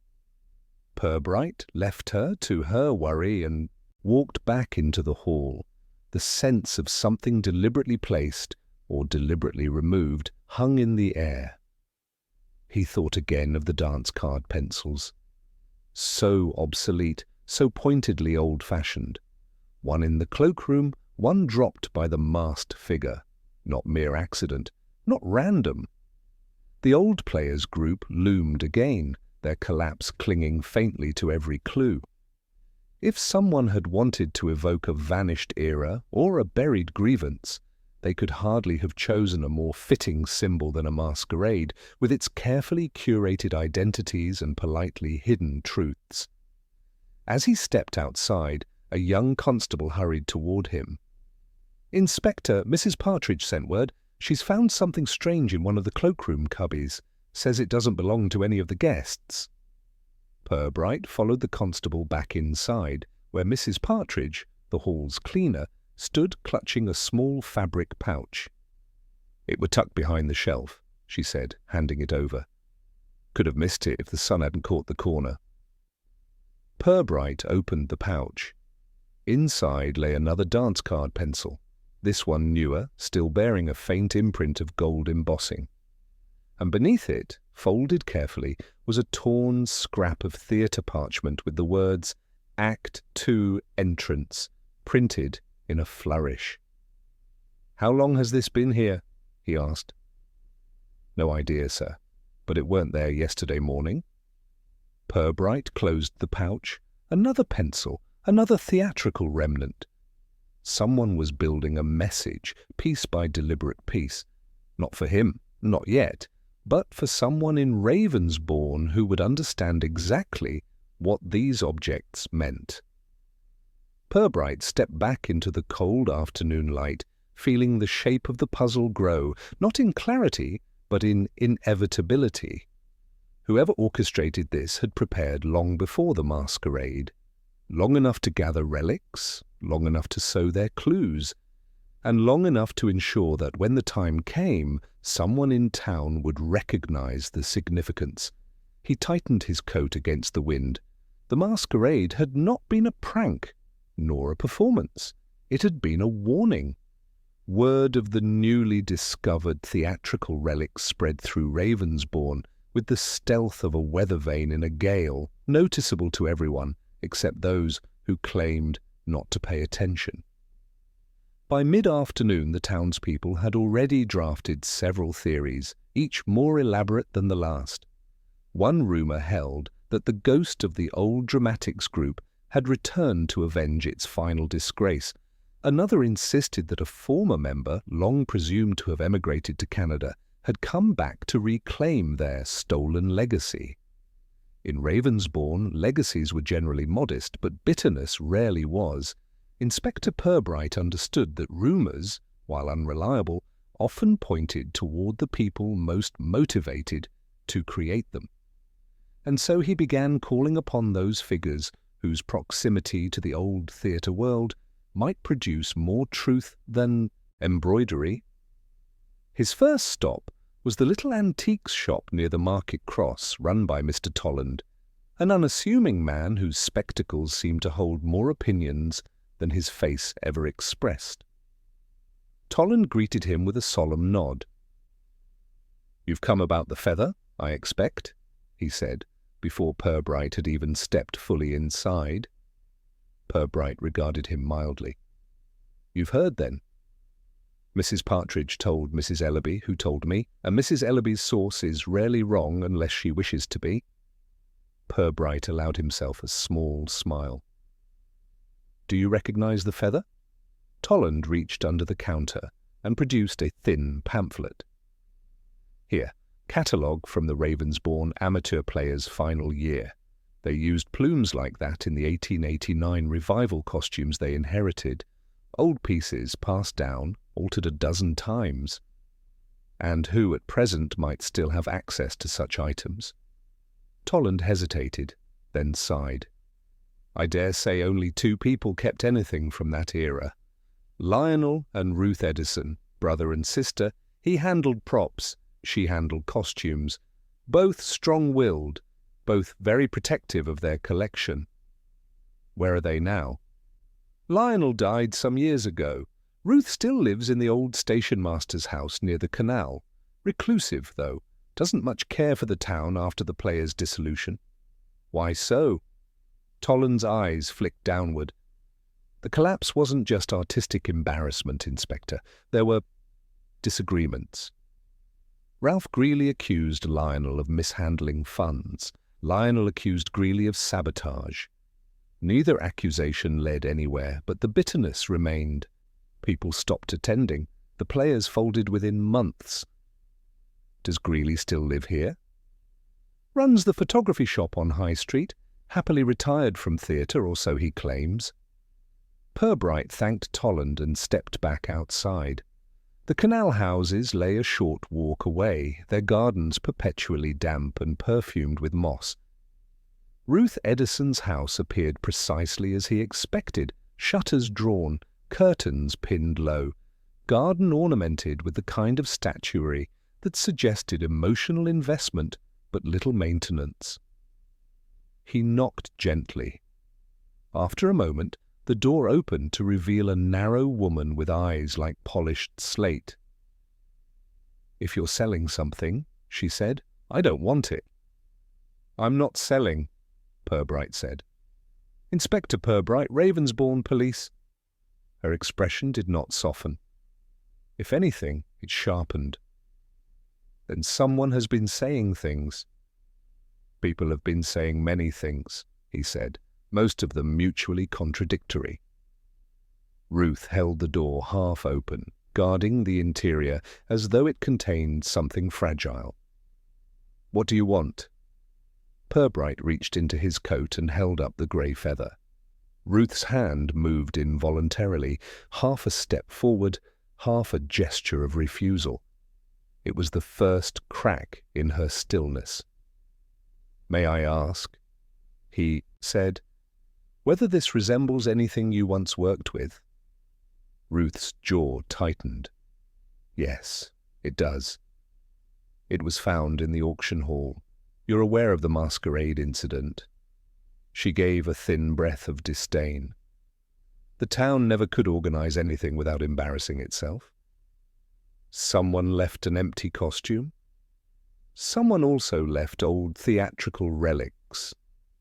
Purbright left her to her worry and walked back into the hall. The sense of something deliberately placed or deliberately removed hung in the air. He thought again of the dance card pencils. So obsolete, so pointedly old-fashioned. One in the cloakroom, one dropped by the masked figure. Not mere accident, not random. The old players' group loomed again, their collapse clinging faintly to every clue. If someone had wanted to evoke a vanished era or a buried grievance, they could hardly have chosen a more fitting symbol than a masquerade, with its carefully curated identities and politely hidden truths. As he stepped outside, a young constable hurried toward him. "Inspector, Mrs. Partridge sent word. She's found something strange in one of the cloakroom cubbies. Says it doesn't belong to any of the guests." Purbright followed the constable back inside, where Mrs. Partridge, the hall's cleaner, stood clutching a small fabric pouch. "It were tucked behind the shelf," she said, handing it over. "Could have missed it if the sun hadn't caught the corner." Purbright opened the pouch. Inside lay another dance card pencil, this one newer, still bearing a faint imprint of gold embossing. And beneath it, folded carefully, was a torn scrap of theatre parchment with the words "Act 2 Entrance" printed in a flourish. "How long has this been here?" he asked. "No idea, sir, but it weren't there yesterday morning." Purbright closed the pouch. Another pencil, another theatrical remnant. Someone was building a message, piece by deliberate piece. Not for him, not yet, but for someone in Ravensbourne who would understand exactly what these objects meant. Purbright stepped back into the cold afternoon light, feeling the shape of the puzzle grow, not in clarity, but in inevitability. Whoever orchestrated this had prepared long before the masquerade, long enough to gather relics, long enough to sow their clues, and long enough to ensure that when the time came, someone in town would recognize the significance. He tightened his coat against the wind. The masquerade had not been a prank, nor a performance. It had been a warning. Word of the newly discovered theatrical relics spread through Ravensbourne with the stealth of a weather vane in a gale, noticeable to everyone except those who claimed not to pay attention. By mid-afternoon, the townspeople had already drafted several theories, each more elaborate than the last. One rumour held that the ghost of the old dramatics group had returned to avenge its final disgrace. Another insisted that a former member, long presumed to have emigrated to Canada, had come back to reclaim their stolen legacy. In Ravensbourne, legacies were generally modest, but bitterness rarely was. Inspector Purbright understood that rumours, while unreliable, often pointed toward the people most motivated to create them. And so he began calling upon those figures whose proximity to the old theatre world might produce more truth than embroidery. His first stop was the little antiques shop near the Market Cross, run by Mr. Tolland, an unassuming man whose spectacles seemed to hold more opinions than his face ever expressed. Tolland greeted him with a solemn nod. "You've come about the feather, I expect," he said, before Purbright had even stepped fully inside. Purbright regarded him mildly. "You've heard, then?" "Mrs. Partridge told Mrs. Ellaby, who told me, and Mrs. Ellaby's source is rarely wrong unless she wishes to be." Purbright allowed himself a small smile. "Do you recognize the feather?" Tolland reached under the counter and produced a thin pamphlet. "Here, catalogue from the Ravensbourne amateur players' final year. They used plumes like that in the 1889 revival costumes they inherited. Old pieces passed down, altered a dozen times. And who at present might still have access to such items?" Tolland hesitated, then sighed. "I dare say only two people kept anything from that era. Lionel and Ruth Edison, brother and sister. He handled props, she handled costumes. Both strong-willed, both very protective of their collection. Where are they now? Lionel died some years ago. Ruth still lives in the old station-master's house near the canal. Reclusive, though. Doesn't much care for the town after the players' dissolution." "Why so?" Tolland's eyes flicked downward. "The collapse wasn't just artistic embarrassment, Inspector. There were disagreements. Ralph Greeley accused Lionel of mishandling funds. Lionel accused Greeley of sabotage. Neither accusation led anywhere, but the bitterness remained. People stopped attending. The players folded within months. Does Greeley still live here?" "Runs the photography shop on High Street. Happily retired from theatre, or so he claims." Purbright thanked Tolland and stepped back outside. The canal houses lay a short walk away, their gardens perpetually damp and perfumed with moss. Ruth Edison's house appeared precisely as he expected, shutters drawn, curtains pinned low, garden ornamented with the kind of statuary that suggested emotional investment but little maintenance. He knocked gently. After a moment, the door opened to reveal a narrow woman with eyes like polished slate. "If you're selling something," she said, "I don't want it." "I'm not selling," Purbright said. "Inspector Purbright, Ravensbourne Police." Her expression did not soften. If anything, it sharpened. "Then someone has been saying things." "People have been saying many things," he said, most of them mutually contradictory. Ruth held the door half open, guarding the interior as though it contained something fragile. "What do you want?" Purbright reached into his coat and held up the grey feather. Ruth's hand moved involuntarily, half a step forward, half a gesture of refusal. It was the first crack in her stillness. "May I ask," he said, "whether this resembles anything you once worked with?" Ruth's jaw tightened. "Yes, it does. It was found in the auction hall. You're aware of the Masquerade incident?" She gave a thin breath of disdain. "The town never could organize anything without embarrassing itself. Someone left an empty costume. Someone also left old theatrical relics,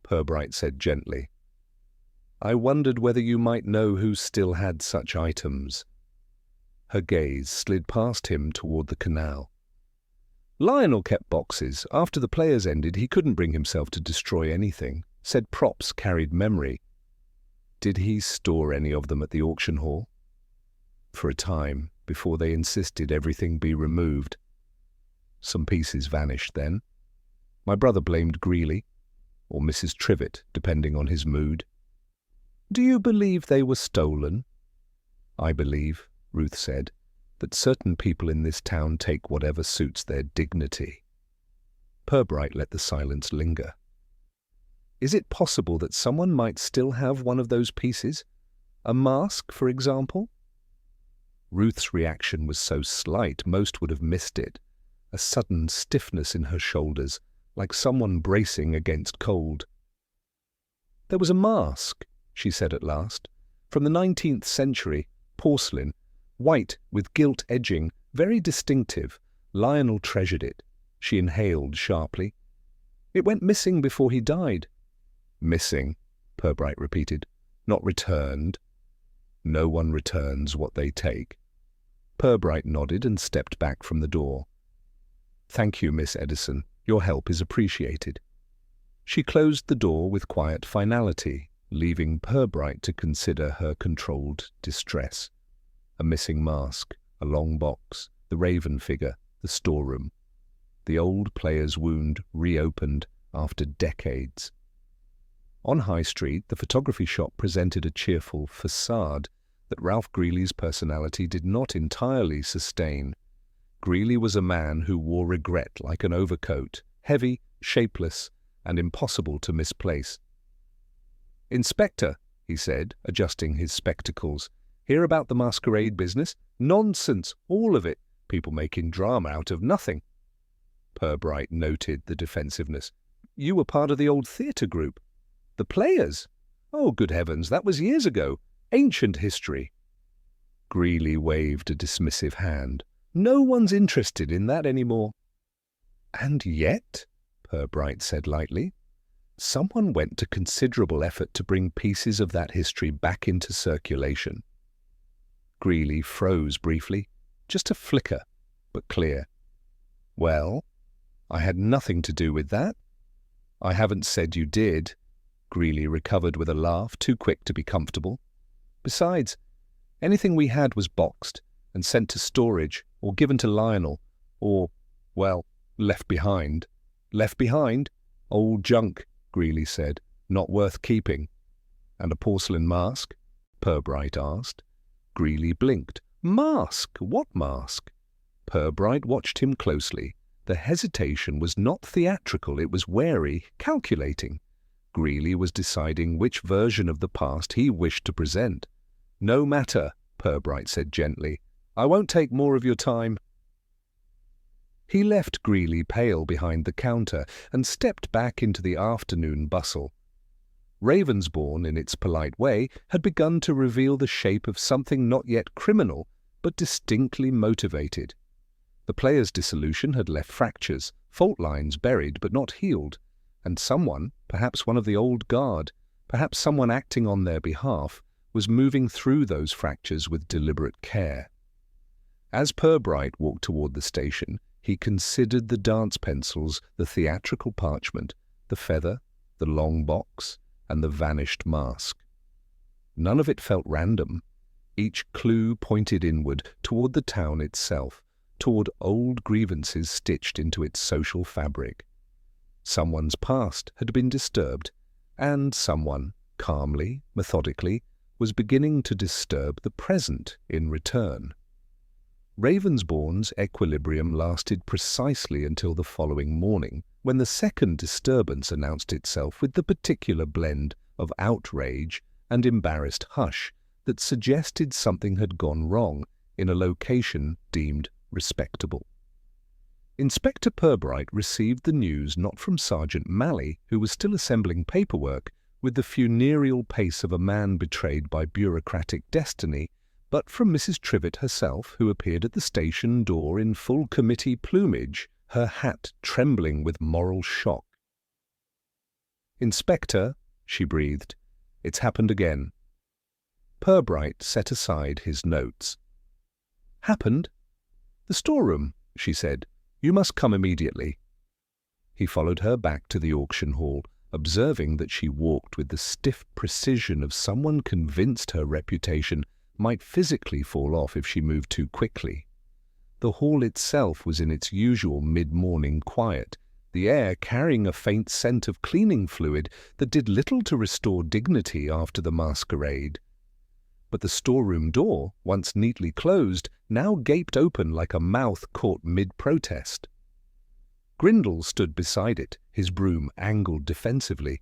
Purbright said gently. I wondered whether you might know who still had such items. Her gaze slid past him toward the canal. Lionel kept boxes. After the players ended, he couldn't bring himself to destroy anything. Said props carried memory. Did he store any of them at the auction hall? For a time, before they insisted everything be removed. Some pieces vanished then. My brother blamed Greeley, or Mrs. Trivett, depending on his mood. Do you believe they were stolen? I believe, Ruth said, that certain people in this town take whatever suits their dignity. Purbright let the silence linger. Is it possible that someone might still have one of those pieces? A mask, for example? Ruth's reaction was so slight most would have missed it. A sudden stiffness in her shoulders, like someone bracing against cold. There was a mask, she said at last, from the 19th century, porcelain, white with gilt edging, very distinctive. Lionel treasured it. She inhaled sharply. It went missing before he died. Missing, Purbright repeated. Not returned. No one returns what they take. Purbright nodded and stepped back from the door. Thank you, Miss Edison. Your help is appreciated. She closed the door with quiet finality, leaving Purbright to consider her controlled distress. A missing mask, a long box, the raven figure, the storeroom. The old player's wound reopened after decades. On High Street, the photography shop presented a cheerful facade that Ralph Greeley's personality did not entirely sustain. Greeley was a man who wore regret like an overcoat, heavy, shapeless, and impossible to misplace. Inspector, he said, adjusting his spectacles, hear about the Masquerade business? Nonsense, all of it. People making drama out of nothing. Purbright noted the defensiveness. You were part of the old theatre group. The players? Oh, good heavens, that was years ago. Ancient history. Greeley waved a dismissive hand. No one's interested in that anymore. And yet, Purbright said lightly, someone went to considerable effort to bring pieces of that history back into circulation. Greeley froze briefly, just a flicker, but clear. Well, I had nothing to do with that. I haven't said you did. Greeley recovered with a laugh, too quick to be comfortable. Besides, anything we had was boxed and sent to storage or given to Lionel or, well, left behind. Left behind? Old junk, Greeley said, not worth keeping. And a porcelain mask? Purbright asked. Greeley blinked. Mask? What mask? Purbright watched him closely. The hesitation was not theatrical, it was wary, calculating. Greeley was deciding which version of the past he wished to present. No matter, Purbright said gently. I won't take more of your time. He left Greeley pale behind the counter and stepped back into the afternoon bustle. Ravensbourne, in its polite way, had begun to reveal the shape of something not yet criminal, but distinctly motivated. The players' dissolution had left fractures, fault lines buried but not healed, and someone, perhaps one of the old guard, perhaps someone acting on their behalf, was moving through those fractures with deliberate care. As Purbright walked toward the station, he considered the dance pencils, the theatrical parchment, the feather, the long box, and the vanished mask. None of it felt random. Each clue pointed inward, toward the town itself, toward old grievances stitched into its social fabric. Someone's past had been disturbed, and someone, calmly, methodically, was beginning to disturb the present in return. Ravensbourne's equilibrium lasted precisely until the following morning, when the second disturbance announced itself with the particular blend of outrage and embarrassed hush that suggested something had gone wrong in a location deemed respectable. Inspector Purbright received the news not from Sergeant Malley, who was still assembling paperwork with the funereal pace of a man betrayed by bureaucratic destiny, but from Mrs. Trivett herself, who appeared at the station door in full committee plumage, her hat trembling with moral shock. "Inspector," she breathed, "it's happened again." Purbright set aside his notes. "Happened? The storeroom," she said. "You must come immediately." He followed her back to the auction hall, observing that she walked with the stiff precision of someone convinced her reputation might physically fall off if she moved too quickly. The hall itself was in its usual mid-morning quiet, the air carrying a faint scent of cleaning fluid that did little to restore dignity after the masquerade. But the storeroom door, once neatly closed, now gaped open like a mouth caught mid-protest. Grindle stood beside it, his broom angled defensively.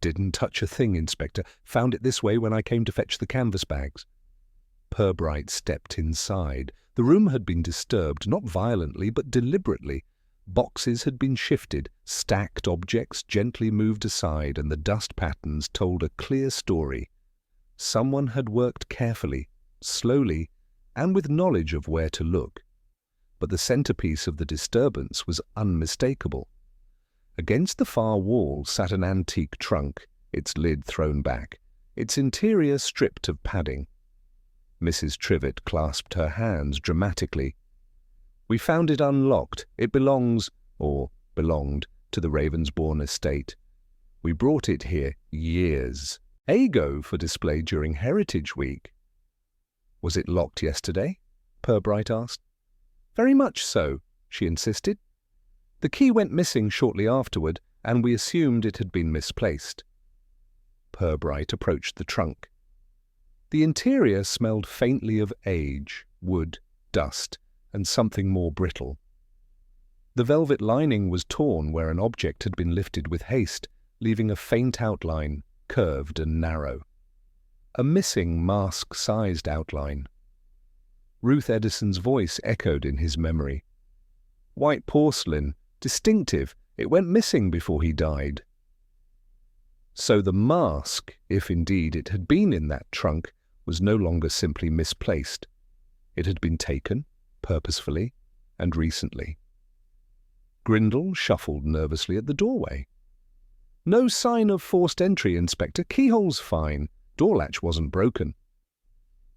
"Didn't touch a thing, Inspector. Found it this way when I came to fetch the canvas bags." Purbright stepped inside. The room had been disturbed, not violently, but deliberately. Boxes had been shifted, stacked objects gently moved aside, and the dust patterns told a clear story. Someone had worked carefully, slowly, and with knowledge of where to look. But the centerpiece of the disturbance was unmistakable. Against the far wall sat an antique trunk, its lid thrown back, its interior stripped of padding. Mrs. Trivett clasped her hands dramatically. "We found it unlocked. It belonged, to the Ravensbourne estate. We brought it here years ago for display during Heritage Week." "Was it locked yesterday?" Purbright asked. "Very much so," she insisted. "The key went missing shortly afterward, and we assumed it had been misplaced." Purbright approached the trunk. The interior smelled faintly of age, wood, dust, and something more brittle. The velvet lining was torn where an object had been lifted with haste, leaving a faint outline, curved and narrow. A missing mask-sized outline. Ruth Edison's voice echoed in his memory. "White porcelain, distinctive. It went missing before he died." So the mask, if indeed it had been in that trunk, was no longer simply misplaced. It had been taken, purposefully, and recently. Grindle shuffled nervously at the doorway. "No sign of forced entry, Inspector. Keyhole's fine. Door latch wasn't broken."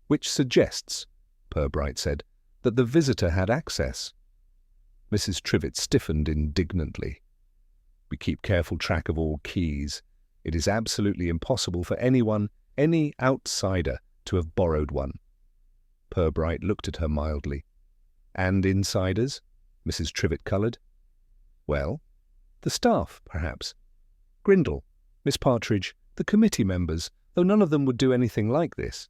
"Which suggests," Purbright said, "that the visitor had access." Mrs. Trivett stiffened indignantly. "We keep careful track of all keys. It is absolutely impossible for anyone, any outsider, to have borrowed one." Purbright looked at her mildly. "And insiders?" Mrs. Trivett coloured. "Well, the staff, perhaps. Grindle, Miss Partridge, the committee members, though none of them would do anything like this.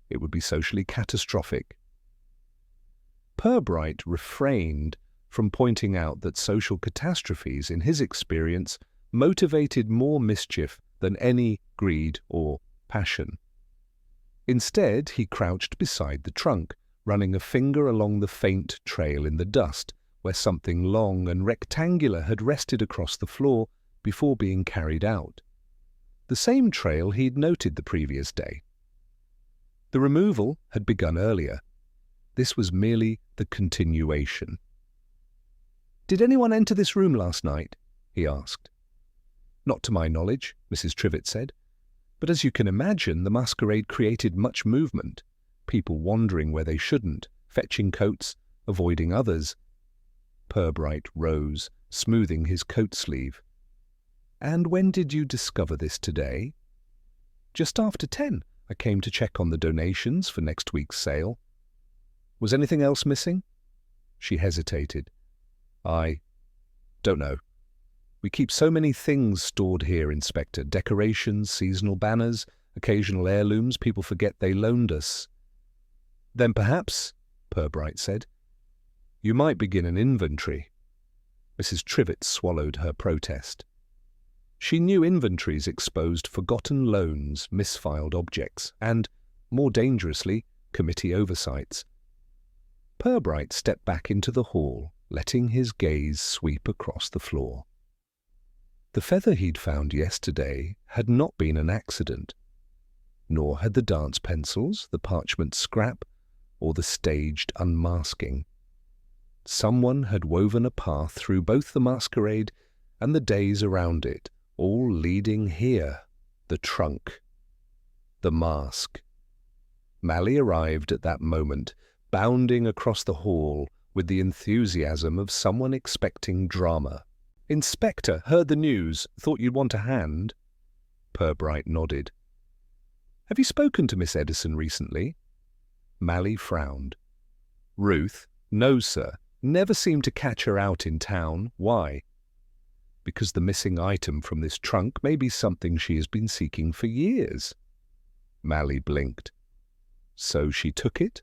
It would be socially catastrophic." Purbright refrained from pointing out that social catastrophes, in his experience, motivated more mischief than any greed or passion. Instead, he crouched beside the trunk, running a finger along the faint trail in the dust, where something long and rectangular had rested across the floor before being carried out. The same trail he'd noted the previous day. The removal had begun earlier. This was merely the continuation. "Did anyone enter this room last night?" he asked. "Not to my knowledge," Mrs. Trivett said. "But as you can imagine, the masquerade created much movement. People wandering where they shouldn't, fetching coats, avoiding others." Purbright rose, smoothing his coat sleeve. "And when did you discover this today?" "Just after 10. I came to check on the donations for next week's sale." "Was anything else missing?" She hesitated. "I don't know. We keep so many things stored here, Inspector. Decorations, seasonal banners, occasional heirlooms people forget they loaned us." "Then perhaps," Purbright said, "you might begin an inventory." Mrs. Trivett swallowed her protest. She knew inventories exposed forgotten loans, misfiled objects, and, more dangerously, committee oversights. Purbright stepped back into the hall, letting his gaze sweep across the floor. The feather he'd found yesterday had not been an accident. nor had the dance pencils, the parchment scrap, or the staged unmasking. Someone had woven a path through both the masquerade and the days around it, all leading here, the trunk, the mask. Mally arrived at that moment, bounding across the hall with the enthusiasm of someone expecting drama. "Inspector, heard the news. Thought you'd want a hand." Purbright nodded. "Have you spoken to Miss Edison recently?" Mally frowned. "Ruth? No, sir. Never seemed to catch her out in town. Why?" "Because the missing item from this trunk may be something she has been seeking for years." Mally blinked. "So she took it?"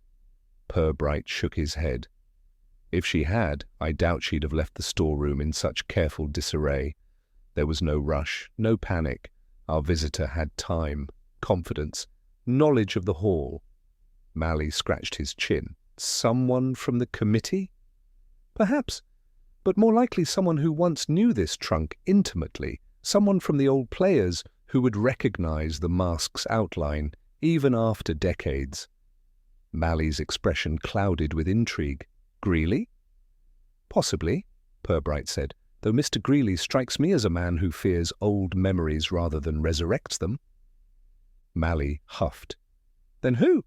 Purbright shook his head. "If she had, I doubt she'd have left the storeroom in such careful disarray. There was no rush, no panic. Our visitor had time, confidence, knowledge of the hall." Mally scratched his chin. "Someone from the committee?" "Perhaps, but more likely someone who once knew this trunk intimately, someone from the old players who would recognize the mask's outline, even after decades." Mally's expression clouded with intrigue. "Greeley?" "Possibly," Purbright said, "though Mr. Greeley strikes me as a man who fears old memories rather than resurrects them." Mally huffed. "Then who?"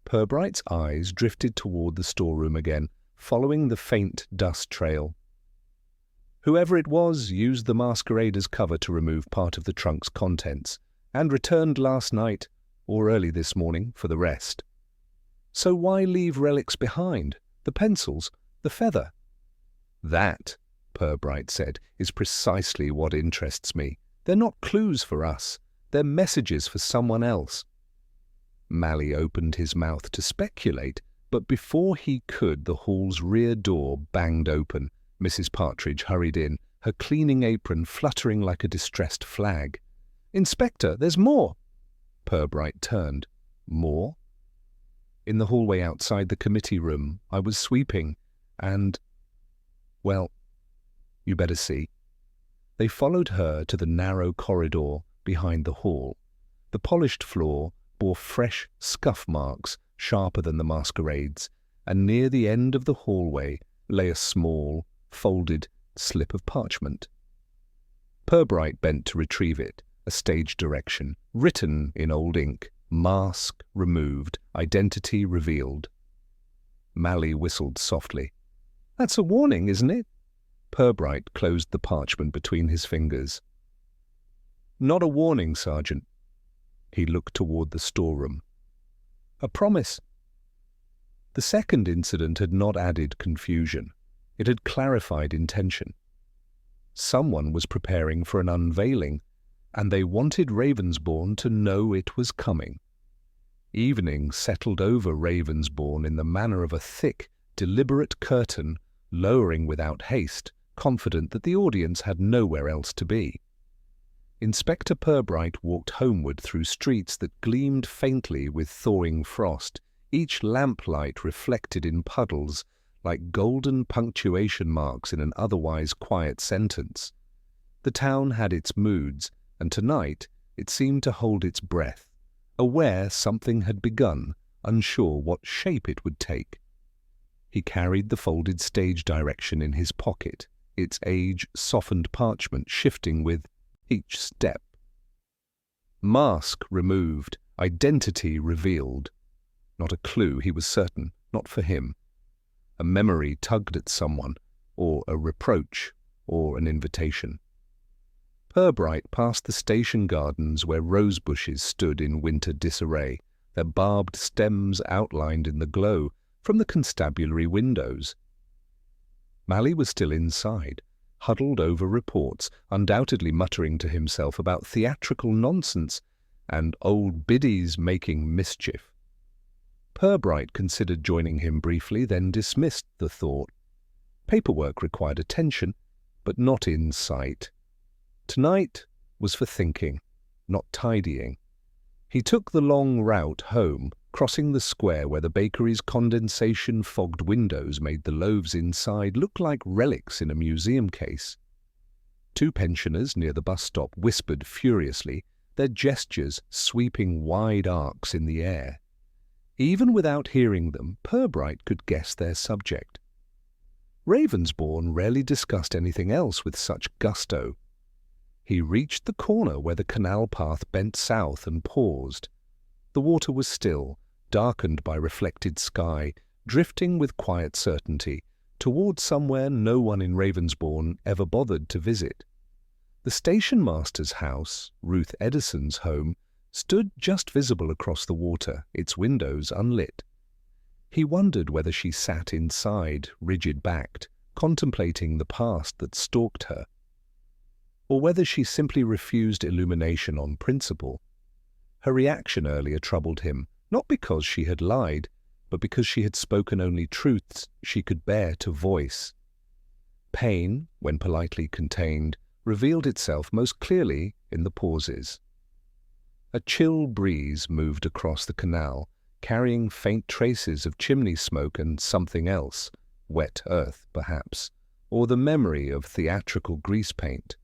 Purbright's eyes drifted toward the storeroom again, following the faint dust trail. "Whoever it was used the masquerade as cover to remove part of the trunk's contents, and returned last night, or early this morning, for the rest." "So why leave relics behind? The pencils, the feather?" "That," Purbright said, "is precisely what interests me. They're not clues for us. They're messages for someone else." Mally opened his mouth to speculate, but before he could, the hall's rear door banged open. Mrs. Partridge hurried in, her cleaning apron fluttering like a distressed flag. "Inspector, there's more!" Purbright turned. "More?" "In the hallway outside the committee room, I was sweeping, and, well, you better see." They followed her to the narrow corridor behind the hall. The polished floor bore fresh scuff marks sharper than the masquerade's, and near the end of the hallway lay a small, folded slip of parchment. Purbright bent to retrieve it, a stage direction, written in old ink: "Mask removed, identity revealed." Mally whistled softly. "That's a warning, isn't it?" Purbright closed the parchment between his fingers. "Not a warning, Sergeant." He looked toward the storeroom. "A promise." The second incident had not added confusion. It had clarified intention. Someone was preparing for an unveiling, and they wanted Ravensbourne to know it was coming. Evening settled over Ravensbourne in the manner of a thick, deliberate curtain, lowering without haste, confident that the audience had nowhere else to be. Inspector Purbright walked homeward through streets that gleamed faintly with thawing frost, each lamplight reflected in puddles like golden punctuation marks in an otherwise quiet sentence. The town had its moods, and tonight it seemed to hold its breath, aware something had begun, unsure what shape it would take. He carried the folded stage direction in his pocket, its age-softened parchment shifting with each step. Mask removed, identity revealed. Not a clue, he was certain, not for him. A memory tugged at someone, or a reproach, or an invitation. Purbright passed the station gardens where rose bushes stood in winter disarray, their barbed stems outlined in the glow from the constabulary windows. Mally was still inside, huddled over reports, undoubtedly muttering to himself about theatrical nonsense and old biddies making mischief. Purbright considered joining him briefly, then dismissed the thought. Paperwork required attention, but not insight. Tonight was for thinking, not tidying. He took the long route home, crossing the square where the bakery's condensation-fogged windows made the loaves inside look like relics in a museum case. Two pensioners near the bus stop whispered furiously, their gestures sweeping wide arcs in the air. Even without hearing them, Purbright could guess their subject. Ravensbourne rarely discussed anything else with such gusto. He reached the corner where the canal path bent south and paused. The water was still, darkened by reflected sky, drifting with quiet certainty towards somewhere no one in Ravensbourne ever bothered to visit. The station master's house, Ruth Edison's home, stood just visible across the water, its windows unlit. He wondered whether she sat inside, rigid-backed, contemplating the past that stalked her, or whether she simply refused illumination on principle. Her reaction earlier troubled him, not because she had lied, but because she had spoken only truths she could bear to voice. Pain, when politely contained, revealed itself most clearly in the pauses. A chill breeze moved across the canal, carrying faint traces of chimney smoke and something else, wet earth perhaps, or the memory of theatrical grease paint.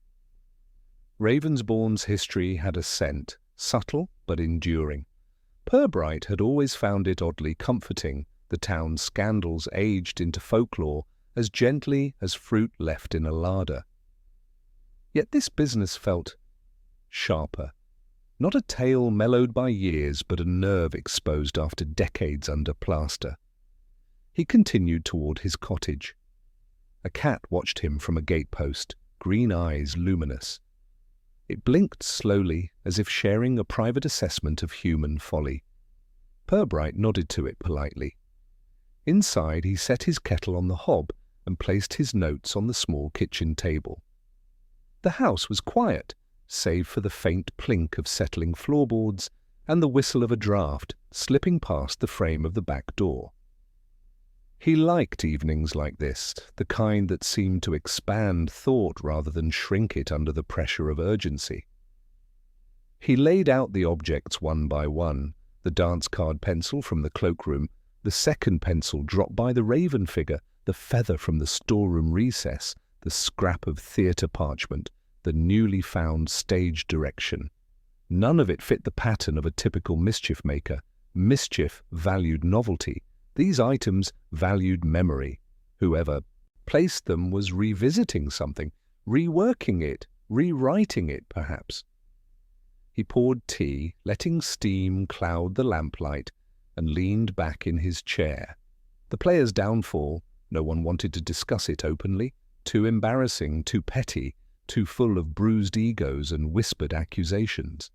Ravensbourne's history had a scent, subtle but enduring. Purbright had always found it oddly comforting, the town's scandals aged into folklore as gently as fruit left in a larder. Yet this business felt sharper. Not a tale mellowed by years, but a nerve exposed after decades under plaster. He continued toward his cottage. A cat watched him from a gatepost, green eyes luminous. It blinked slowly, as if sharing a private assessment of human folly. Purbright nodded to it politely. Inside, he set his kettle on the hob and placed his notes on the small kitchen table. The house was quiet, save for the faint plink of settling floorboards and the whistle of a draught slipping past the frame of the back door. He liked evenings like this, the kind that seemed to expand thought rather than shrink it under the pressure of urgency. He laid out the objects one by one, the dance card pencil from the cloakroom, the second pencil dropped by the raven figure, the feather from the storeroom recess, the scrap of theatre parchment, the newly found stage direction. None of it fit the pattern of a typical mischief maker. Mischief valued novelty. These items valued memory. Whoever placed them was revisiting something, reworking it, rewriting it, perhaps. He poured tea, letting steam cloud the lamplight, and leaned back in his chair. The player's downfall, no one wanted to discuss it openly. Too embarrassing, too petty, too full of bruised egos and whispered accusations.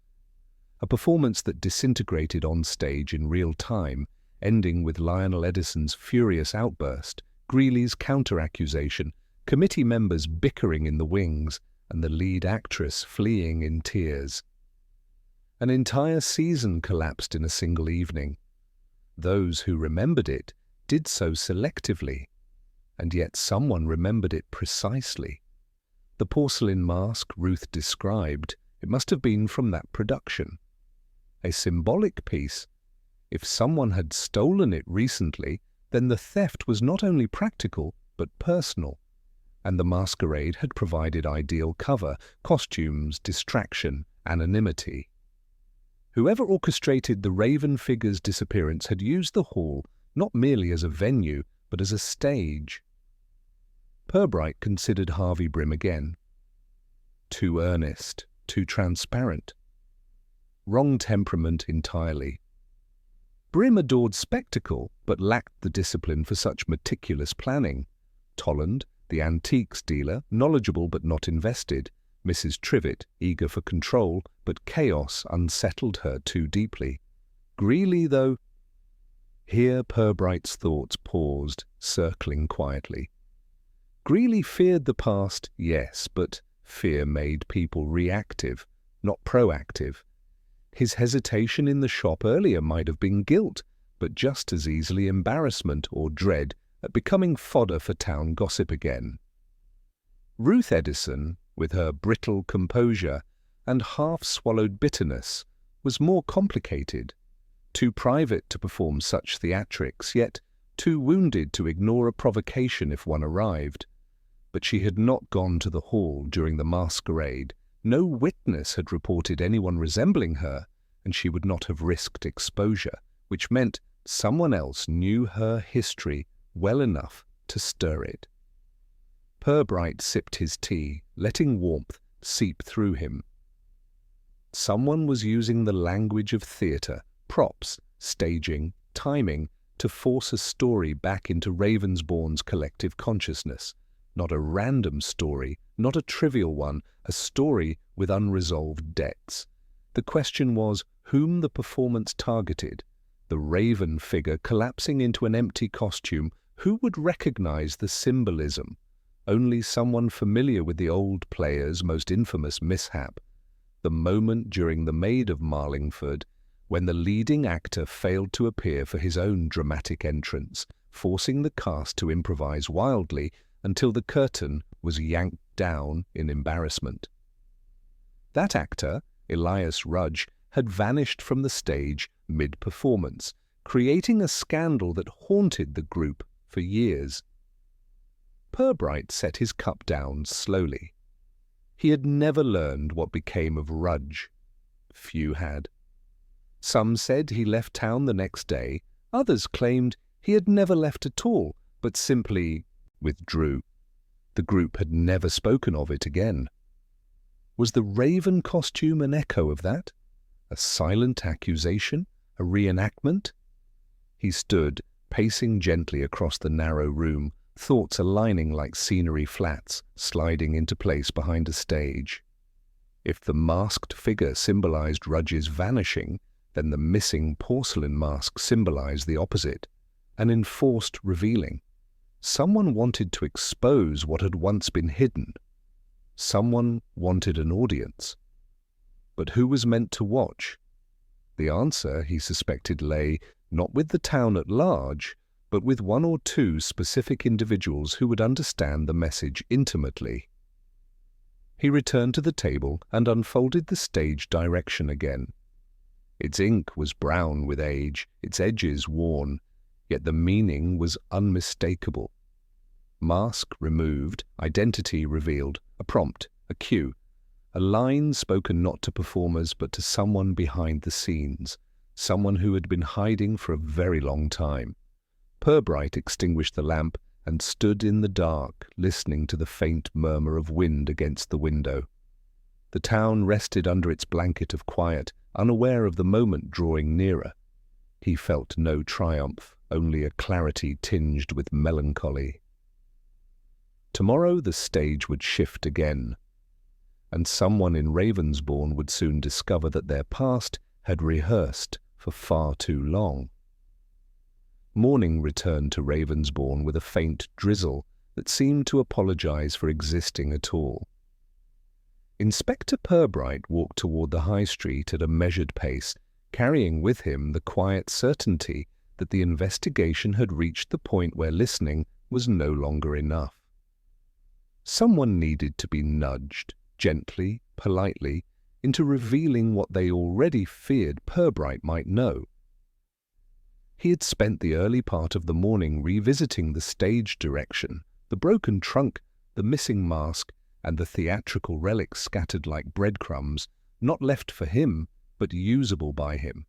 A performance that disintegrated on stage in real time, ending with Lionel Edison's furious outburst, Greeley's counter-accusation, committee members bickering in the wings, and the lead actress fleeing in tears. An entire season collapsed in a single evening. Those who remembered it did so selectively, and yet someone remembered it precisely. The porcelain mask Ruth described, it must have been from that production. A symbolic piece. If someone had stolen it recently, then the theft was not only practical, but personal, and the masquerade had provided ideal cover, costumes, distraction, anonymity. Whoever orchestrated the raven figure's disappearance had used the hall not merely as a venue, but as a stage. Purbright considered Harvey Brim again. Too earnest, too transparent. Wrong temperament entirely. Brim adored spectacle, but lacked the discipline for such meticulous planning. Tolland, the antiques dealer, knowledgeable but not invested. Mrs. Trivett, eager for control, but chaos unsettled her too deeply. Greeley, though... Here Purbright's thoughts paused, circling quietly. Greeley feared the past, yes, but fear made people reactive, not proactive. His hesitation in the shop earlier might have been guilt, but just as easily embarrassment or dread at becoming fodder for town gossip again. Ruth Edison, with her brittle composure and half-swallowed bitterness, was more complicated. Too private to perform such theatrics, yet too wounded to ignore a provocation if one arrived. But she had not gone to the hall during the masquerade, No witness had reported anyone resembling her, and she would not have risked exposure, which meant someone else knew her history well enough to stir it. Purbright sipped his tea, letting warmth seep through him. Someone was using the language of theatre, props, staging, timing, to force a story back into Ravensbourne's collective consciousness. Not a random story, not a trivial one, a story with unresolved debts. The question was whom the performance targeted. The raven figure collapsing into an empty costume, who would recognize the symbolism? Only someone familiar with the old player's most infamous mishap. The moment during The Maid of Marlingford when the leading actor failed to appear for his own dramatic entrance, forcing the cast to improvise wildly until the curtain was yanked down in embarrassment. That actor, Elias Rudge, had vanished from the stage mid-performance, creating a scandal that haunted the group for years. Purbright set his cup down slowly. He had never learned what became of Rudge. Few had. Some said he left town the next day, others claimed he had never left at all, but simply withdrew. The group had never spoken of it again. Was the raven costume an echo of that? A silent accusation? A reenactment? He stood, pacing gently across the narrow room, thoughts aligning like scenery flats, sliding into place behind a stage. If the masked figure symbolized Rudge's vanishing, then the missing porcelain mask symbolized the opposite, an enforced revealing. Someone wanted to expose what had once been hidden. Someone wanted an audience. But who was meant to watch? The answer, he suspected, lay not with the town at large, but with one or two specific individuals who would understand the message intimately. He returned to the table and unfolded the stage direction again. Its ink was brown with age, its edges worn, yet the meaning was unmistakable. Mask removed, identity revealed, a prompt, a cue, a line spoken not to performers but to someone behind the scenes, someone who had been hiding for a very long time. Purbright extinguished the lamp and stood in the dark, listening to the faint murmur of wind against the window. The town rested under its blanket of quiet, unaware of the moment drawing nearer. He felt no triumph, only a clarity tinged with melancholy. Tomorrow the stage would shift again, and someone in Ravensbourne would soon discover that their past had rehearsed for far too long. Morning returned to Ravensbourne with a faint drizzle that seemed to apologize for existing at all. Inspector Purbright walked toward the high street at a measured pace, carrying with him the quiet certainty that the investigation had reached the point where listening was no longer enough. Someone needed to be nudged, gently, politely, into revealing what they already feared Purbright might know. He had spent the early part of the morning revisiting the stage direction, the broken trunk, the missing mask, and the theatrical relics scattered like breadcrumbs, not left for him, but usable by him.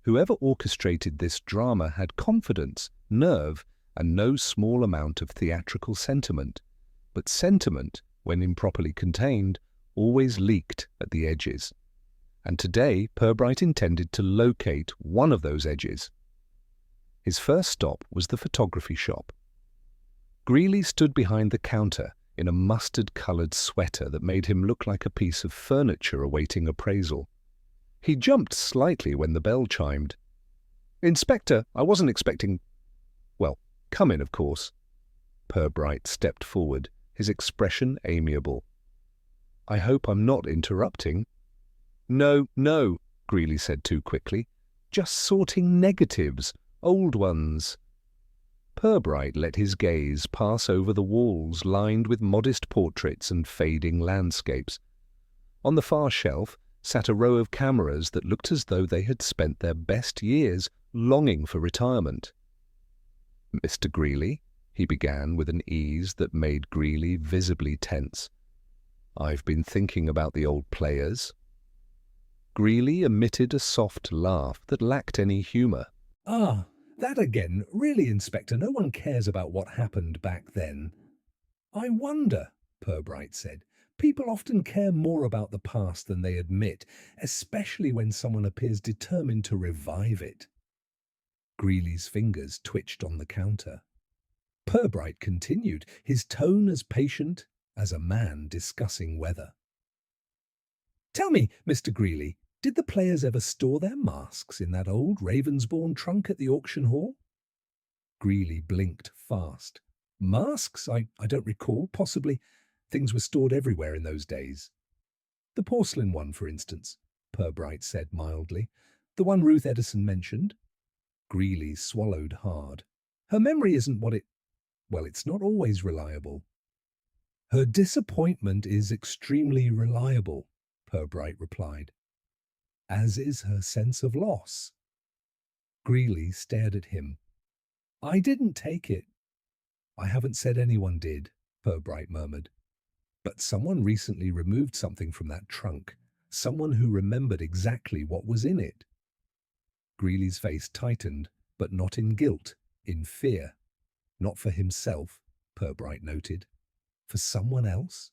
Whoever orchestrated this drama had confidence, nerve, and no small amount of theatrical sentiment. But sentiment, when improperly contained, always leaked at the edges. And today Purbright intended to locate one of those edges. His first stop was the photography shop. Greeley stood behind the counter in a mustard-coloured sweater that made him look like a piece of furniture awaiting appraisal. He jumped slightly when the bell chimed. "Inspector, I wasn't expecting—" "Well, come in, of course." Purbright stepped forward, his expression amiable. "I hope I'm not interrupting." No, Greeley said too quickly. "Just sorting negatives, old ones." Purbright let his gaze pass over the walls lined with modest portraits and fading landscapes. On the far shelf sat a row of cameras that looked as though they had spent their best years longing for retirement. "Mr. Greeley," he began with an ease that made Greeley visibly tense. I've been thinking about the old players. Greeley emitted a soft laugh that lacked any humour. Ah, that again. Really, Inspector, no one cares about what happened back then. I wonder, Purbright said. People often care more about the past than they admit, especially when someone appears determined to revive it. Greeley's fingers twitched on the counter. Purbright continued, his tone as patient as a man discussing weather. Tell me, Mr. Greeley, did the players ever store their masks in that old Ravensbourne trunk at the auction hall? Greeley blinked fast. Masks? I don't recall. Possibly. Things were stored everywhere in those days. The porcelain one, for instance, Purbright said mildly. The one Ruth Edison mentioned. Greeley swallowed hard. Her memory isn't what it... Well, it's not always reliable. Her disappointment is extremely reliable, Purbright replied. As is her sense of loss. Greeley stared at him. I didn't take it. I haven't said anyone did, Purbright murmured. But someone recently removed something from that trunk. Someone who remembered exactly what was in it. Greeley's face tightened, but not in guilt, in fear. Not for himself, Purbright noted. For someone else?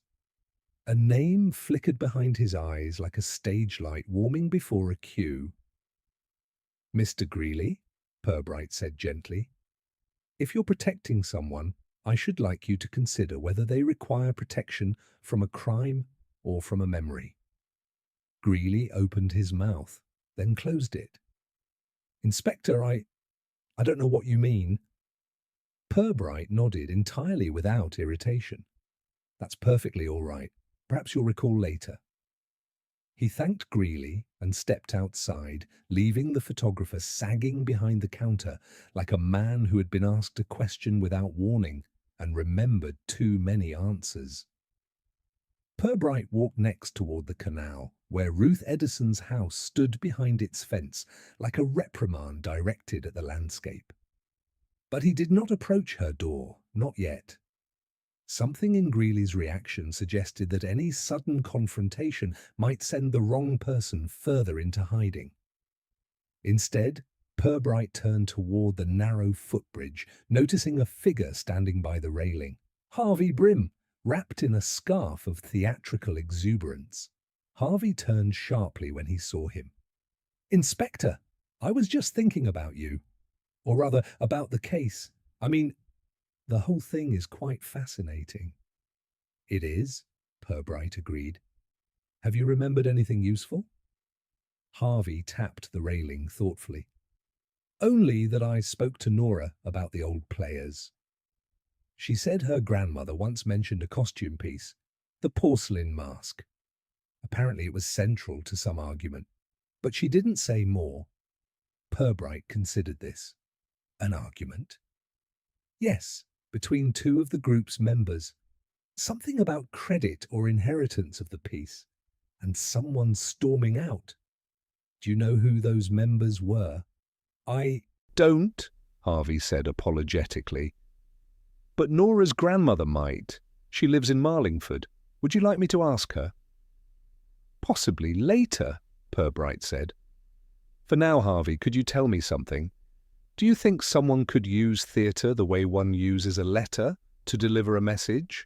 A name flickered behind his eyes like a stage light warming before a cue. Mr. Greeley, Purbright said gently, if you're protecting someone, I should like you to consider whether they require protection from a crime or from a memory. Greeley opened his mouth, then closed it. Inspector, I don't know what you mean. Purbright nodded entirely without irritation. That's perfectly all right. Perhaps you'll recall later. He thanked Greeley and stepped outside, leaving the photographer sagging behind the counter like a man who had been asked a question without warning and remembered too many answers. Purbright walked next toward the canal, where Ruth Edison's house stood behind its fence like a reprimand directed at the landscape. But he did not approach her door, not yet. Something in Greeley's reaction suggested that any sudden confrontation might send the wrong person further into hiding. Instead, Purbright turned toward the narrow footbridge, noticing a figure standing by the railing. Harvey Brim, wrapped in a scarf of theatrical exuberance. Harvey turned sharply when he saw him. Inspector, I was just thinking about you. Or rather, about the case. The whole thing is quite fascinating. It is, Purbright agreed. Have you remembered anything useful? Harvey tapped the railing thoughtfully. Only that I spoke to Nora about the old players. She said her grandmother once mentioned a costume piece, the porcelain mask. Apparently it was central to some argument, but she didn't say more. Purbright considered this. An argument? Yes, between two of the group's members. Something about credit or inheritance of the piece, and someone storming out. Do you know who those members were? I don't, Harvey said apologetically. But Nora's grandmother might. She lives in Marlingford. Would you like me to ask her? Possibly later, Purbright said. For now, Harvey, could you tell me something? Do you think someone could use theatre the way one uses a letter to deliver a message?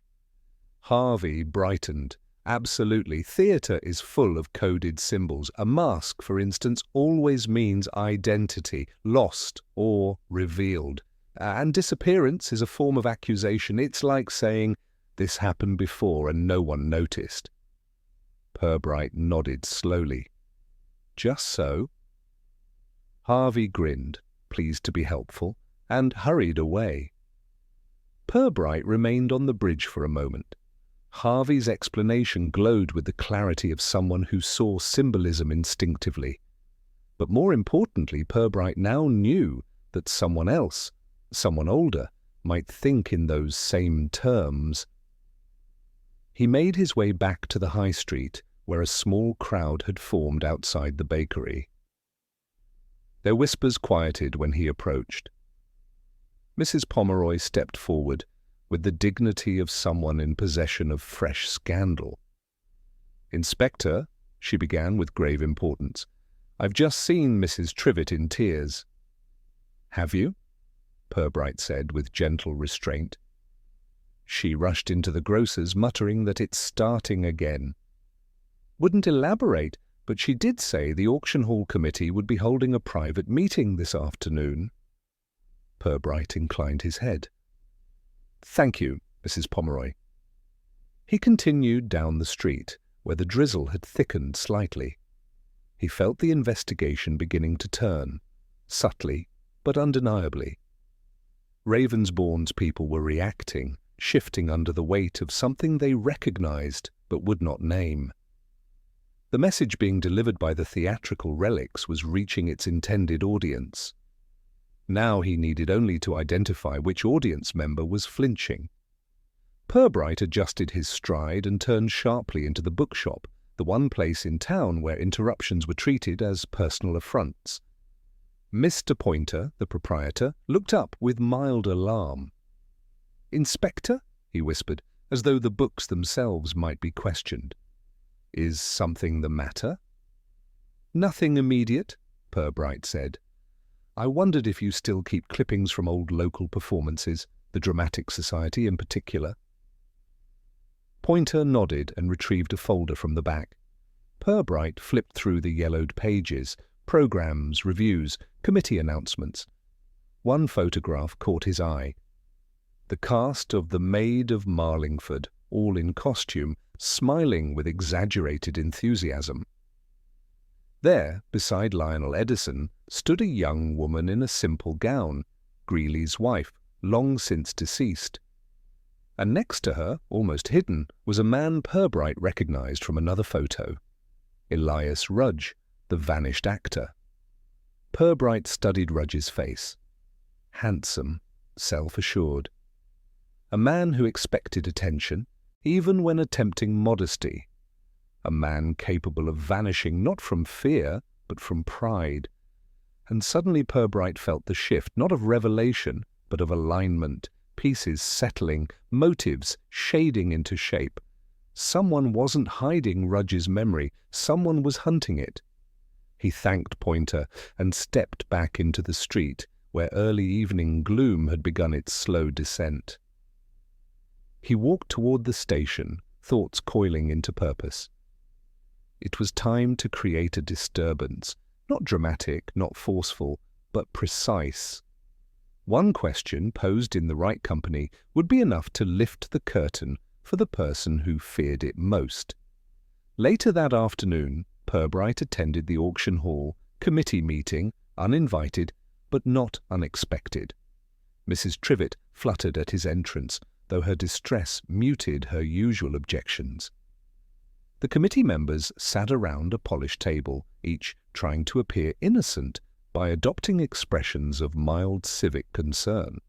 Harvey brightened. Absolutely. Theatre is full of coded symbols. A mask, for instance, always means identity, lost or revealed. And disappearance is a form of accusation. It's like saying, this happened before and no one noticed. Purbright nodded slowly. Just so. Harvey grinned, pleased to be helpful, and hurried away. Purbright remained on the bridge for a moment. Harvey's explanation glowed with the clarity of someone who saw symbolism instinctively. But more importantly, Purbright now knew that someone else, someone older, might think in those same terms. He made his way back to the high street, where a small crowd had formed outside the bakery. Their whispers quieted when he approached. Mrs. Pomeroy stepped forward with the dignity of someone in possession of fresh scandal. "Inspector," she began with grave importance, "I've just seen Mrs. Trivett in tears." "Have you?" Purbright said with gentle restraint. She rushed into the grocer's, muttering that it's starting again. Wouldn't elaborate, but she did say the auction hall committee would be holding a private meeting this afternoon. Purbright inclined his head. "Thank you, Mrs. Pomeroy." He continued down the street, where the drizzle had thickened slightly. He felt the investigation beginning to turn, subtly but undeniably. Ravensbourne's people were reacting, shifting under the weight of something they recognized but would not name. The message being delivered by the theatrical relics was reaching its intended audience. Now he needed only to identify which audience member was flinching. Purbright adjusted his stride and turned sharply into the bookshop, the one place in town where interruptions were treated as personal affronts. Mr. Pointer, the proprietor, looked up with mild alarm. "Inspector?" he whispered, as though the books themselves might be questioned. "Is something the matter?" "Nothing immediate," Purbright said. "I wondered if you still keep clippings from old local performances, the Dramatic Society in particular." Pointer nodded and retrieved a folder from the back. Purbright flipped through the yellowed pages, programs, reviews, committee announcements. One photograph caught his eye. The cast of The Maid of Marlingford, all in costume, smiling with exaggerated enthusiasm. There, beside Lionel Edison, stood a young woman in a simple gown, Greeley's wife, long since deceased. And next to her, almost hidden, was a man Purbright recognized from another photo. Elias Rudge, the vanished actor. Purbright studied Rudge's face. Handsome, self-assured. A man who expected attention, even when attempting modesty. A man capable of vanishing not from fear, but from pride. And suddenly Purbright felt the shift, not of revelation, but of alignment, pieces settling, motives shading into shape. Someone wasn't hiding Rudge's memory, someone was hunting it. He thanked Pointer and stepped back into the street, where early evening gloom had begun its slow descent. He walked toward the station, thoughts coiling into purpose. It was time to create a disturbance, not dramatic, not forceful, but precise. One question posed in the right company would be enough to lift the curtain for the person who feared it most. Later that afternoon, Purbright attended the auction hall committee meeting, uninvited, but not unexpected. Mrs. Trivett fluttered at his entrance, though her distress muted her usual objections. The committee members sat around a polished table, each trying to appear innocent by adopting expressions of mild civic concern.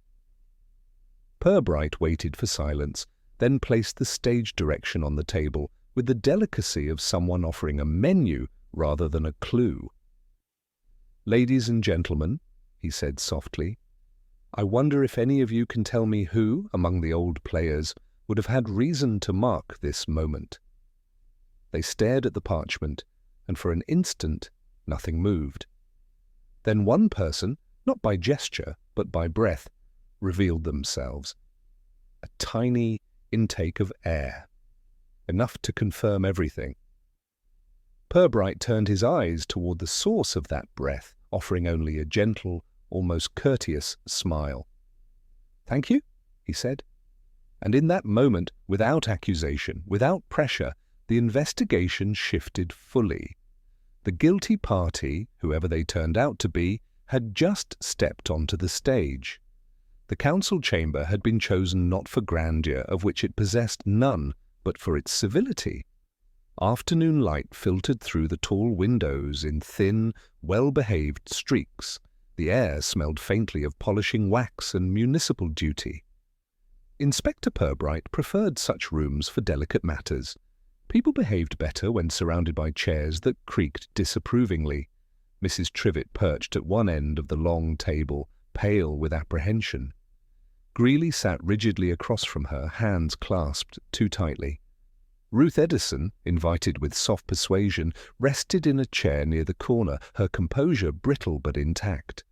Purbright waited for silence, then placed the stage direction on the table with the delicacy of someone offering a menu rather than a clue. "Ladies and gentlemen," he said softly, "I wonder if any of you can tell me who, among the old players, would have had reason to mark this moment." They stared at the parchment, and for an instant nothing moved. Then one person, not by gesture, but by breath, revealed themselves. A tiny intake of air, enough to confirm everything. Purbright turned his eyes toward the source of that breath, offering only a gentle, almost courteous smile. "Thank you," he said. And in that moment, without accusation, without pressure, the investigation shifted fully. The guilty party, whoever they turned out to be, had just stepped onto the stage. The council chamber had been chosen not for grandeur, of which it possessed none, but for its civility. Afternoon light filtered through the tall windows in thin, well-behaved streaks. The air smelled faintly of polishing wax and municipal duty. Inspector Purbright preferred such rooms for delicate matters. People behaved better when surrounded by chairs that creaked disapprovingly. Mrs. Trivett perched at one end of the long table, pale with apprehension. Greeley sat rigidly across from her, hands clasped too tightly. Ruth Edison, invited with soft persuasion, rested in a chair near the corner, her composure brittle but intact.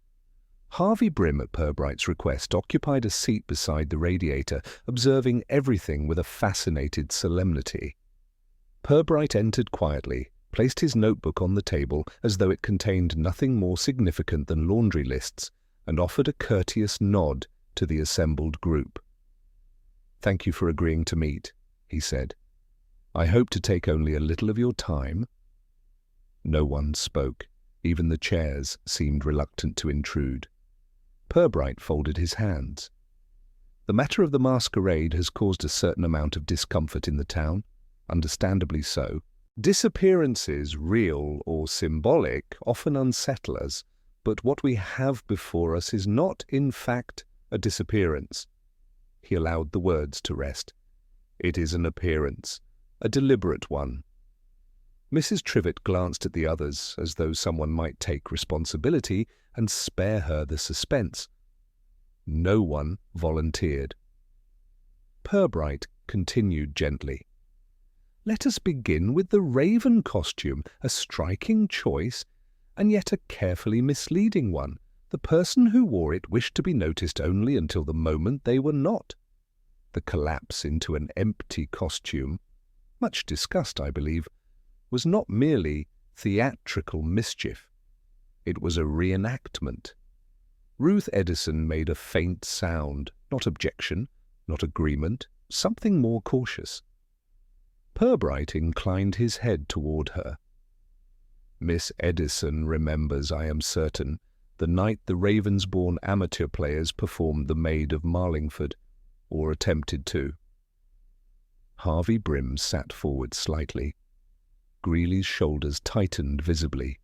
Harvey Brim, at Purbright's request, occupied a seat beside the radiator, observing everything with a fascinated solemnity. Purbright entered quietly, placed his notebook on the table as though it contained nothing more significant than laundry lists, and offered a courteous nod to the assembled group. "Thank you for agreeing to meet," he said. "I hope to take only a little of your time." No one spoke. Even the chairs seemed reluctant to intrude. Purbright folded his hands. "The matter of the masquerade has caused a certain amount of discomfort in the town, understandably so. Disappearances, real or symbolic, often unsettle us, but what we have before us is not, in fact, a disappearance." He allowed the words to rest. "It is an appearance, a deliberate one." Mrs. Trivett glanced at the others as though someone might take responsibility and spare her the suspense. No one volunteered. Purbright continued gently. "Let us begin with the raven costume, a striking choice, and yet a carefully misleading one. The person who wore it wished to be noticed only until the moment they were not. The collapse into an empty costume, much discussed, I believe, was not merely theatrical mischief. It was a reenactment." Ruth Edison made a faint sound, not objection, not agreement, something more cautious. Purbright inclined his head toward her. "Miss Edison remembers, I am certain, the night the Ravensbourne amateur players performed the Maid of Marlingford, or attempted to." Harvey Brim sat forward slightly. Greeley's shoulders tightened visibly.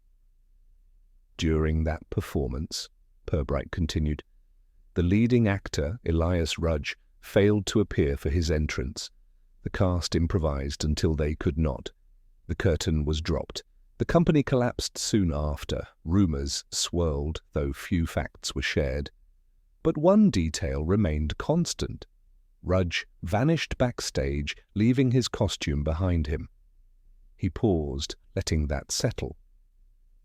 "During that performance," Purbright continued, "the leading actor, Elias Rudge, failed to appear for his entrance. The cast improvised until they could not. The curtain was dropped. The company collapsed soon after. Rumours swirled, though few facts were shared. But one detail remained constant. Rudge vanished backstage, leaving his costume behind him." He paused, letting that settle.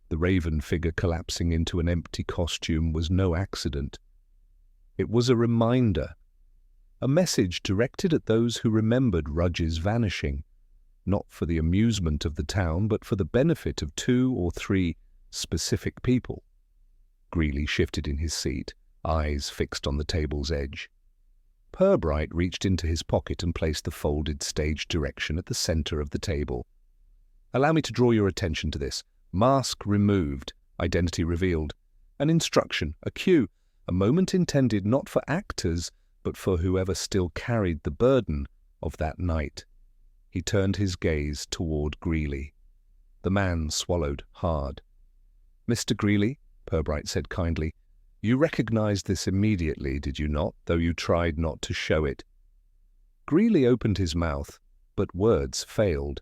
The raven figure collapsing into an empty costume was no accident. It was a reminder, a message directed at those who remembered Rudge's vanishing, not for the amusement of the town, but for the benefit of 2 or 3 specific people. Greeley shifted in his seat, eyes fixed on the table's edge. Purbright reached into his pocket and placed the folded stage direction at the center of the table. "Allow me to draw your attention to this. Mask removed, identity revealed. An instruction, a cue, a moment intended not for actors, but for whoever still carried the burden of that night." He turned his gaze toward Greeley. The man swallowed hard. "Mr. Greeley," Purbright said kindly, "you recognized this immediately, did you not, though you tried not to show it?" Greeley opened his mouth, but words failed.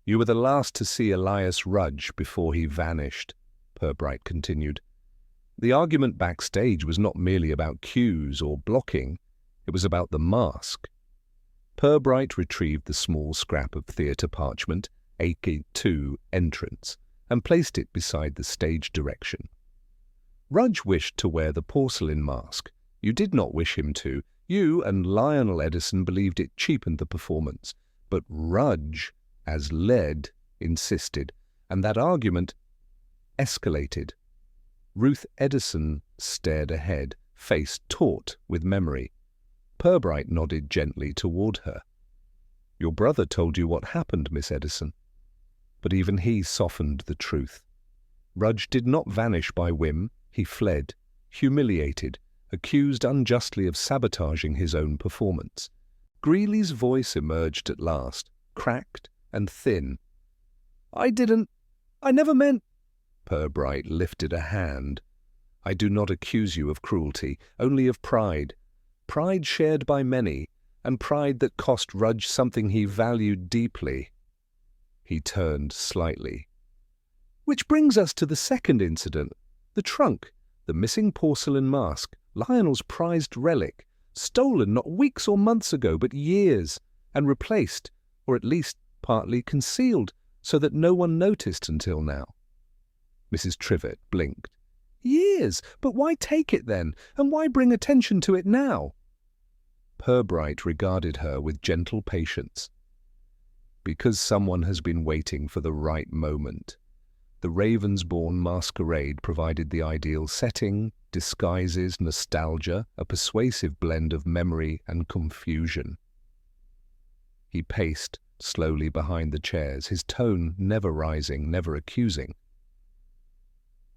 "You were the last to see Elias Rudge before he vanished," Purbright continued. "The argument backstage was not merely about cues or blocking, it was about the mask." Purbright retrieved the small scrap of theatre parchment, AK2 entrance, and placed it beside the stage direction. "Rudge wished to wear the porcelain mask. You did not wish him to. You and Lionel Edison believed it cheapened the performance. But Rudge, as led, insisted, and that argument escalated." Ruth Edison stared ahead, face taut with memory. Purbright nodded gently toward her. "Your brother told you what happened, Miss Edison." But even he softened the truth. Rudge did not vanish by whim. He fled, humiliated, accused unjustly of sabotaging his own performance. Greeley's voice emerged at last, cracked and thin. I never meant—" Purbright lifted a hand. "I do not accuse you of cruelty, only of pride. Pride shared by many, and pride that cost Rudge something he valued deeply." He turned slightly. "Which brings us to the second incident. The trunk, the missing porcelain mask, Lionel's prized relic, stolen not weeks or months ago, but years, and replaced, or at least partly concealed, so that no one noticed until now. Mrs. Trivett blinked. Years, but why take it then, and why bring attention to it now? Purbright regarded her with gentle patience. Because someone has been waiting for the right moment. The Ravensbourne Masquerade provided the ideal setting, disguises, nostalgia, a persuasive blend of memory and confusion. He paced slowly behind the chairs, his tone never rising, never accusing.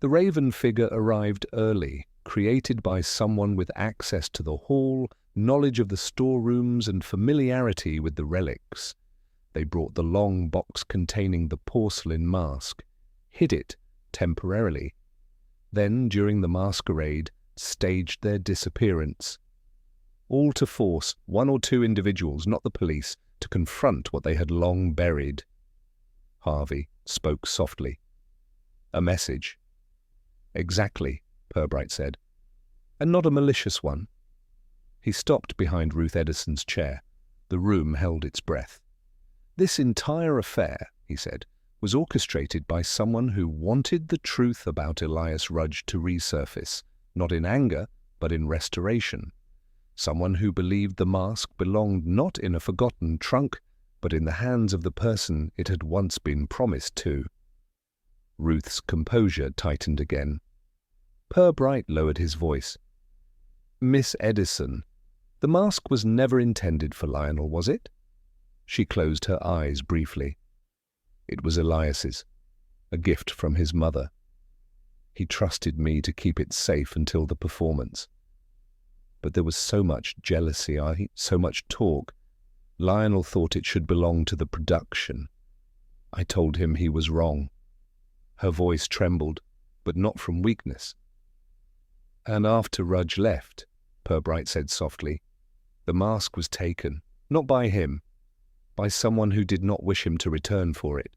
The Raven figure arrived early, created by someone with access to the hall, knowledge of the storerooms, and familiarity with the relics. They brought the long box containing the porcelain mask, hid it temporarily, then, during the masquerade, staged their disappearance. All to force one or two individuals, not the police, to confront what they had long buried. Harvey spoke softly. A message. Exactly, Purbright said, and not a malicious one. He stopped behind Ruth Edison's chair. The room held its breath. This entire affair, he said, was orchestrated by someone who wanted the truth about Elias Rudge to resurface, not in anger, but in restoration. Someone who believed the mask belonged not in a forgotten trunk, but in the hands of the person it had once been promised to. Ruth's composure tightened again. Purbright lowered his voice. Miss Edison, the mask was never intended for Lionel, was it? She closed her eyes briefly. It was Elias's, a gift from his mother. He trusted me to keep it safe until the performance. But there was so much jealousy, so much talk. Lionel thought it should belong to the production. I told him he was wrong. Her voice trembled, but not from weakness. And after Rudge left, Purbright said softly, the mask was taken, not by him, by someone who did not wish him to return for it.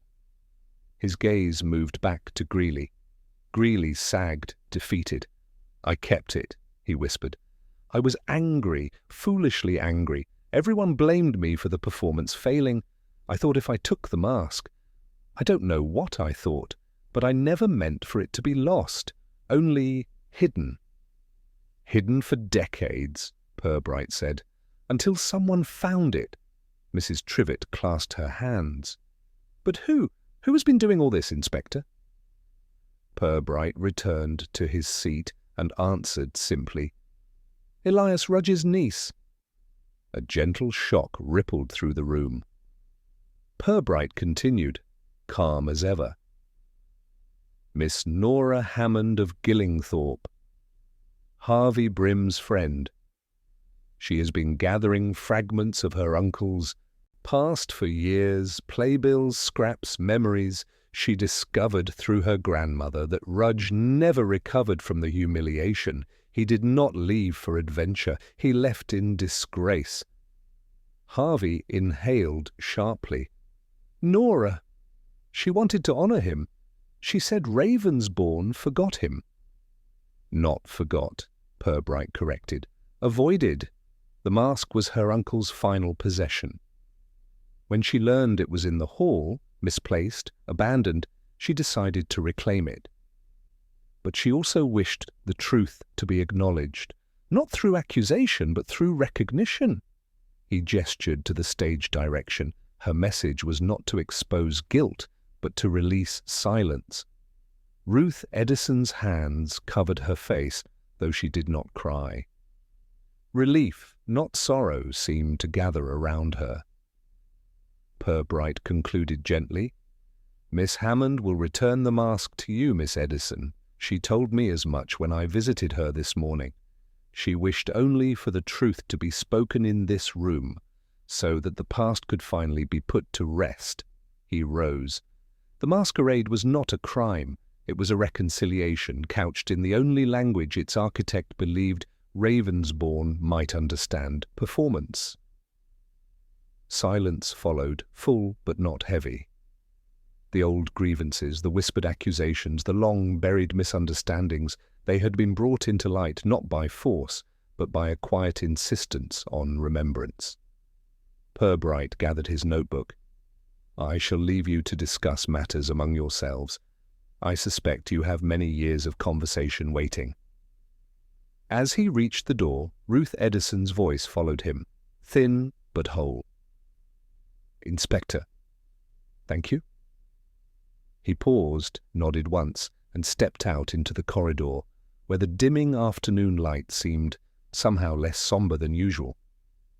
His gaze moved back to Greeley. Greeley sagged, defeated. I kept it, he whispered. I was angry, foolishly angry. Everyone blamed me for the performance failing. I thought if I took the mask, I don't know what I thought, but I never meant for it to be lost, only hidden. Hidden for decades, Purbright said, until someone found it. Mrs. Trivett clasped her hands. But who? Who has been doing all this, Inspector? Purbright returned to his seat and answered simply, Elias Rudge's niece. A gentle shock rippled through the room. Purbright continued, calm as ever. Miss Nora Hammond of Gillingthorpe, Harvey Brim's friend. She has been gathering fragments of her uncle's past for years, playbills, scraps, memories. She discovered through her grandmother that Rudge never recovered from the humiliation. He did not leave for adventure. He left in disgrace. Harvey inhaled sharply. Nora! She wanted to honor him. She said Ravensbourne forgot him. Not forgot, Purbright corrected. Avoided. The mask was her uncle's final possession. When she learned it was in the hall, misplaced, abandoned, she decided to reclaim it. But she also wished the truth to be acknowledged, not through accusation, but through recognition. He gestured to the stage direction. Her message was not to expose guilt, but to release silence. Ruth Edison's hands covered her face, though she did not cry. Relief, not sorrow, seemed to gather around her. Purbright concluded gently, Miss Hammond will return the mask to you, Miss Edison. She told me as much when I visited her this morning. She wished only for the truth to be spoken in this room, so that the past could finally be put to rest. He rose. The masquerade was not a crime. It was a reconciliation couched in the only language its architect believed Ravensbourne might understand, performance. Silence followed, full but not heavy. The old grievances, the whispered accusations, the long-buried misunderstandings, they had been brought into light not by force, but by a quiet insistence on remembrance. Purbright gathered his notebook. I shall leave you to discuss matters among yourselves. I suspect you have many years of conversation waiting." As he reached the door, Ruth Edison's voice followed him, thin but whole. "Inspector." "Thank you." He paused, nodded once, and stepped out into the corridor, where the dimming afternoon light seemed somehow less somber than usual.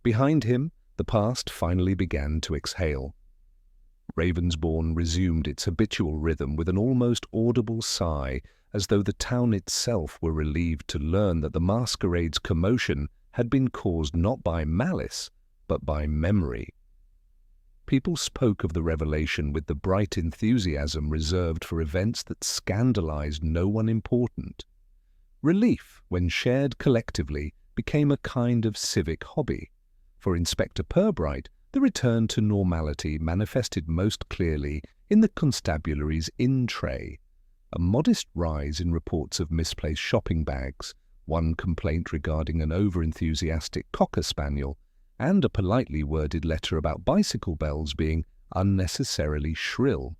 Behind him, the past finally began to exhale. Ravensbourne resumed its habitual rhythm with an almost audible sigh, as though the town itself were relieved to learn that the Masquerade's commotion had been caused not by malice, but by memory. People spoke of the revelation with the bright enthusiasm reserved for events that scandalized no one important. Relief, when shared collectively, became a kind of civic hobby. For Inspector Purbright, the return to normality manifested most clearly in the constabulary's in-tray. A modest rise in reports of misplaced shopping bags, one complaint regarding an over-enthusiastic cocker spaniel, and a politely worded letter about bicycle bells being unnecessarily shrill.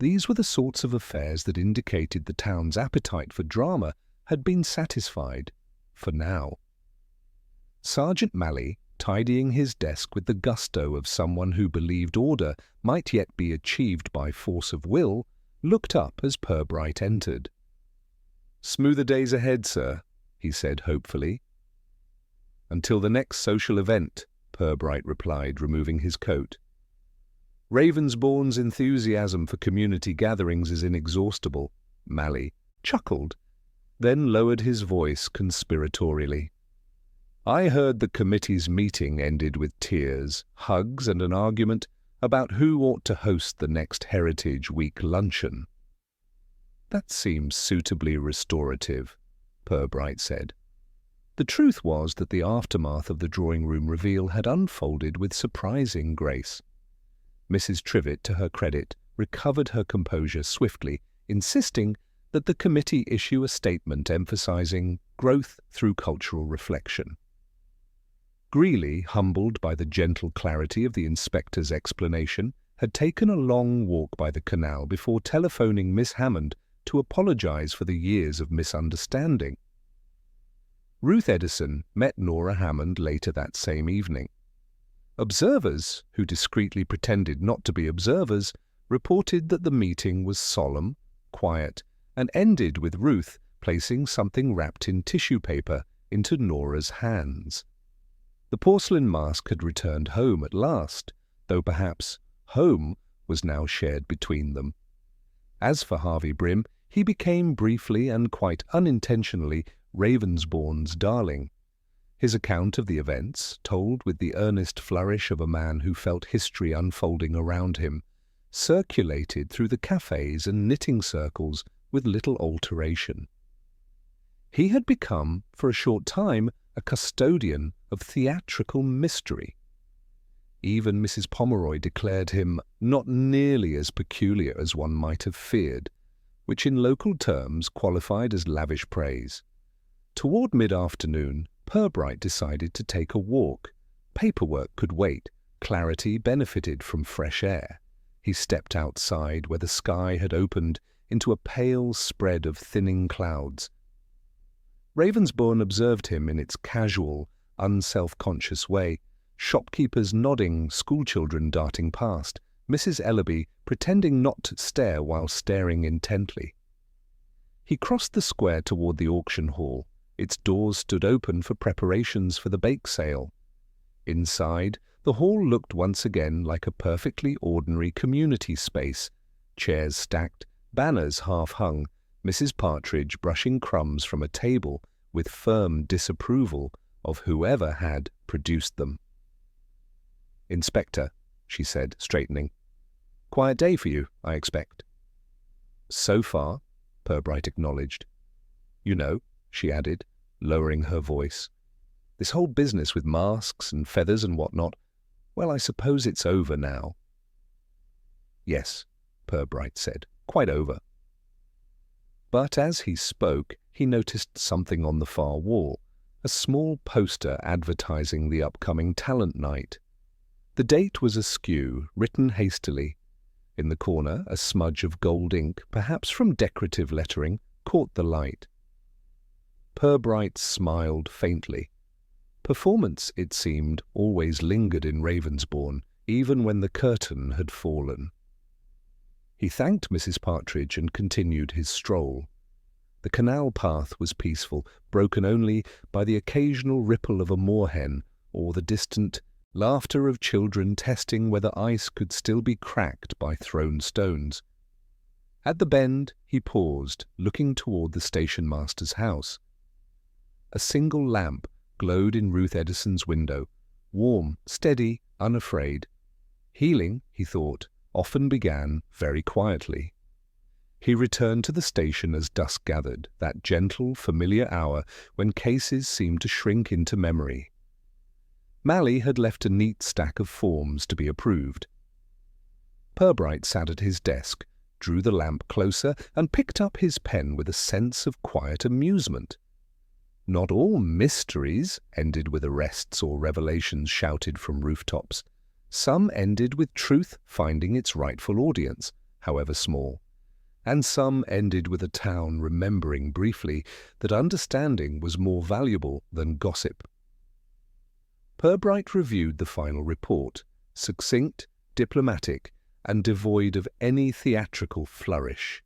These were the sorts of affairs that indicated the town's appetite for drama had been satisfied, for now. Sergeant Malley, tidying his desk with the gusto of someone who believed order might yet be achieved by force of will, looked up as Purbright entered. "Smoother days ahead, sir," he said hopefully. "Until the next social event," Purbright replied, removing his coat. "Ravensbourne's enthusiasm for community gatherings is inexhaustible," Malley chuckled, then lowered his voice conspiratorially. "I heard the committee's meeting ended with tears, hugs, and an argument about who ought to host the next Heritage Week luncheon." "That seems suitably restorative," Purbright said. The truth was that the aftermath of the drawing-room reveal had unfolded with surprising grace. Mrs. Trivett, to her credit, recovered her composure swiftly, insisting that the committee issue a statement emphasizing growth through cultural reflection. Greeley, humbled by the gentle clarity of the inspector's explanation, had taken a long walk by the canal before telephoning Miss Hammond to apologize for the years of misunderstanding. Ruth Edison met Nora Hammond later that same evening. Observers, who discreetly pretended not to be observers, reported that the meeting was solemn, quiet, and ended with Ruth placing something wrapped in tissue paper into Nora's hands. The porcelain mask had returned home at last, though perhaps home was now shared between them. As for Harvey Brim, he became briefly and quite unintentionally Ravensbourne's darling. His account of the events, told with the earnest flourish of a man who felt history unfolding around him, circulated through the cafes and knitting circles with little alteration. He had become, for a short time, a custodian of theatrical mystery. Even Mrs. Pomeroy declared him not nearly as peculiar as one might have feared, which in local terms qualified as lavish praise. Toward mid-afternoon, Purbright decided to take a walk. Paperwork could wait. Clarity benefited from fresh air. He stepped outside where the sky had opened into a pale spread of thinning clouds. Ravensbourne observed him in its casual, unself-conscious way, shopkeepers nodding, schoolchildren darting past, Mrs. Ellaby pretending not to stare while staring intently. He crossed the square toward the auction hall. Its doors stood open for preparations for the bake sale. Inside, the hall looked once again like a perfectly ordinary community space, chairs stacked, banners half-hung, Mrs. Partridge brushing crumbs from a table with firm disapproval of whoever had produced them. "Inspector," she said, straightening. "Quiet day for you, I expect." "So far," Purbright acknowledged. "You know," she added, lowering her voice, "this whole business with masks and feathers and whatnot, well, I suppose it's over now." "Yes," Purbright said, "quite over." But as he spoke, he noticed something on the far wall, a small poster advertising the upcoming talent night. The date was askew, written hastily. In the corner, a smudge of gold ink, perhaps from decorative lettering, caught the light. Purbright smiled faintly. Performance, it seemed, always lingered in Ravensbourne, even when the curtain had fallen. He thanked Mrs. Partridge and continued his stroll. The canal path was peaceful, broken only by the occasional ripple of a moorhen or the distant laughter of children testing whether ice could still be cracked by thrown stones. At the bend he paused, looking toward the station-master's house. A single lamp glowed in Ruth Edison's window, warm, steady, unafraid. Healing, he thought, often began very quietly. He returned to the station as dusk gathered, that gentle, familiar hour when cases seemed to shrink into memory. Mally had left a neat stack of forms to be approved. Purbright sat at his desk, drew the lamp closer, and picked up his pen with a sense of quiet amusement. Not all mysteries ended with arrests or revelations shouted from rooftops. Some ended with truth finding its rightful audience, however small, and some ended with a town remembering briefly that understanding was more valuable than gossip. Purbright reviewed the final report, succinct, diplomatic, and devoid of any theatrical flourish.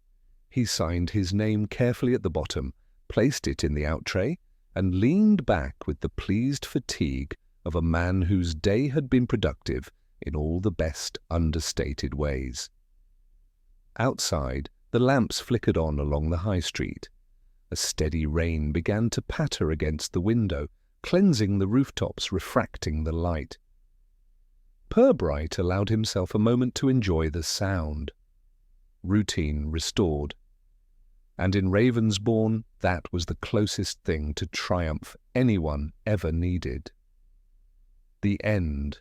He signed his name carefully at the bottom, placed it in the outtray, and leaned back with the pleased fatigue of a man whose day had been productive in all the best understated ways. Outside, the lamps flickered on along the high street. A steady rain began to patter against the window, cleansing the rooftops, refracting the light. Purbright allowed himself a moment to enjoy the sound. Routine restored. And in Ravensbourne, that was the closest thing to triumph anyone ever needed. The end.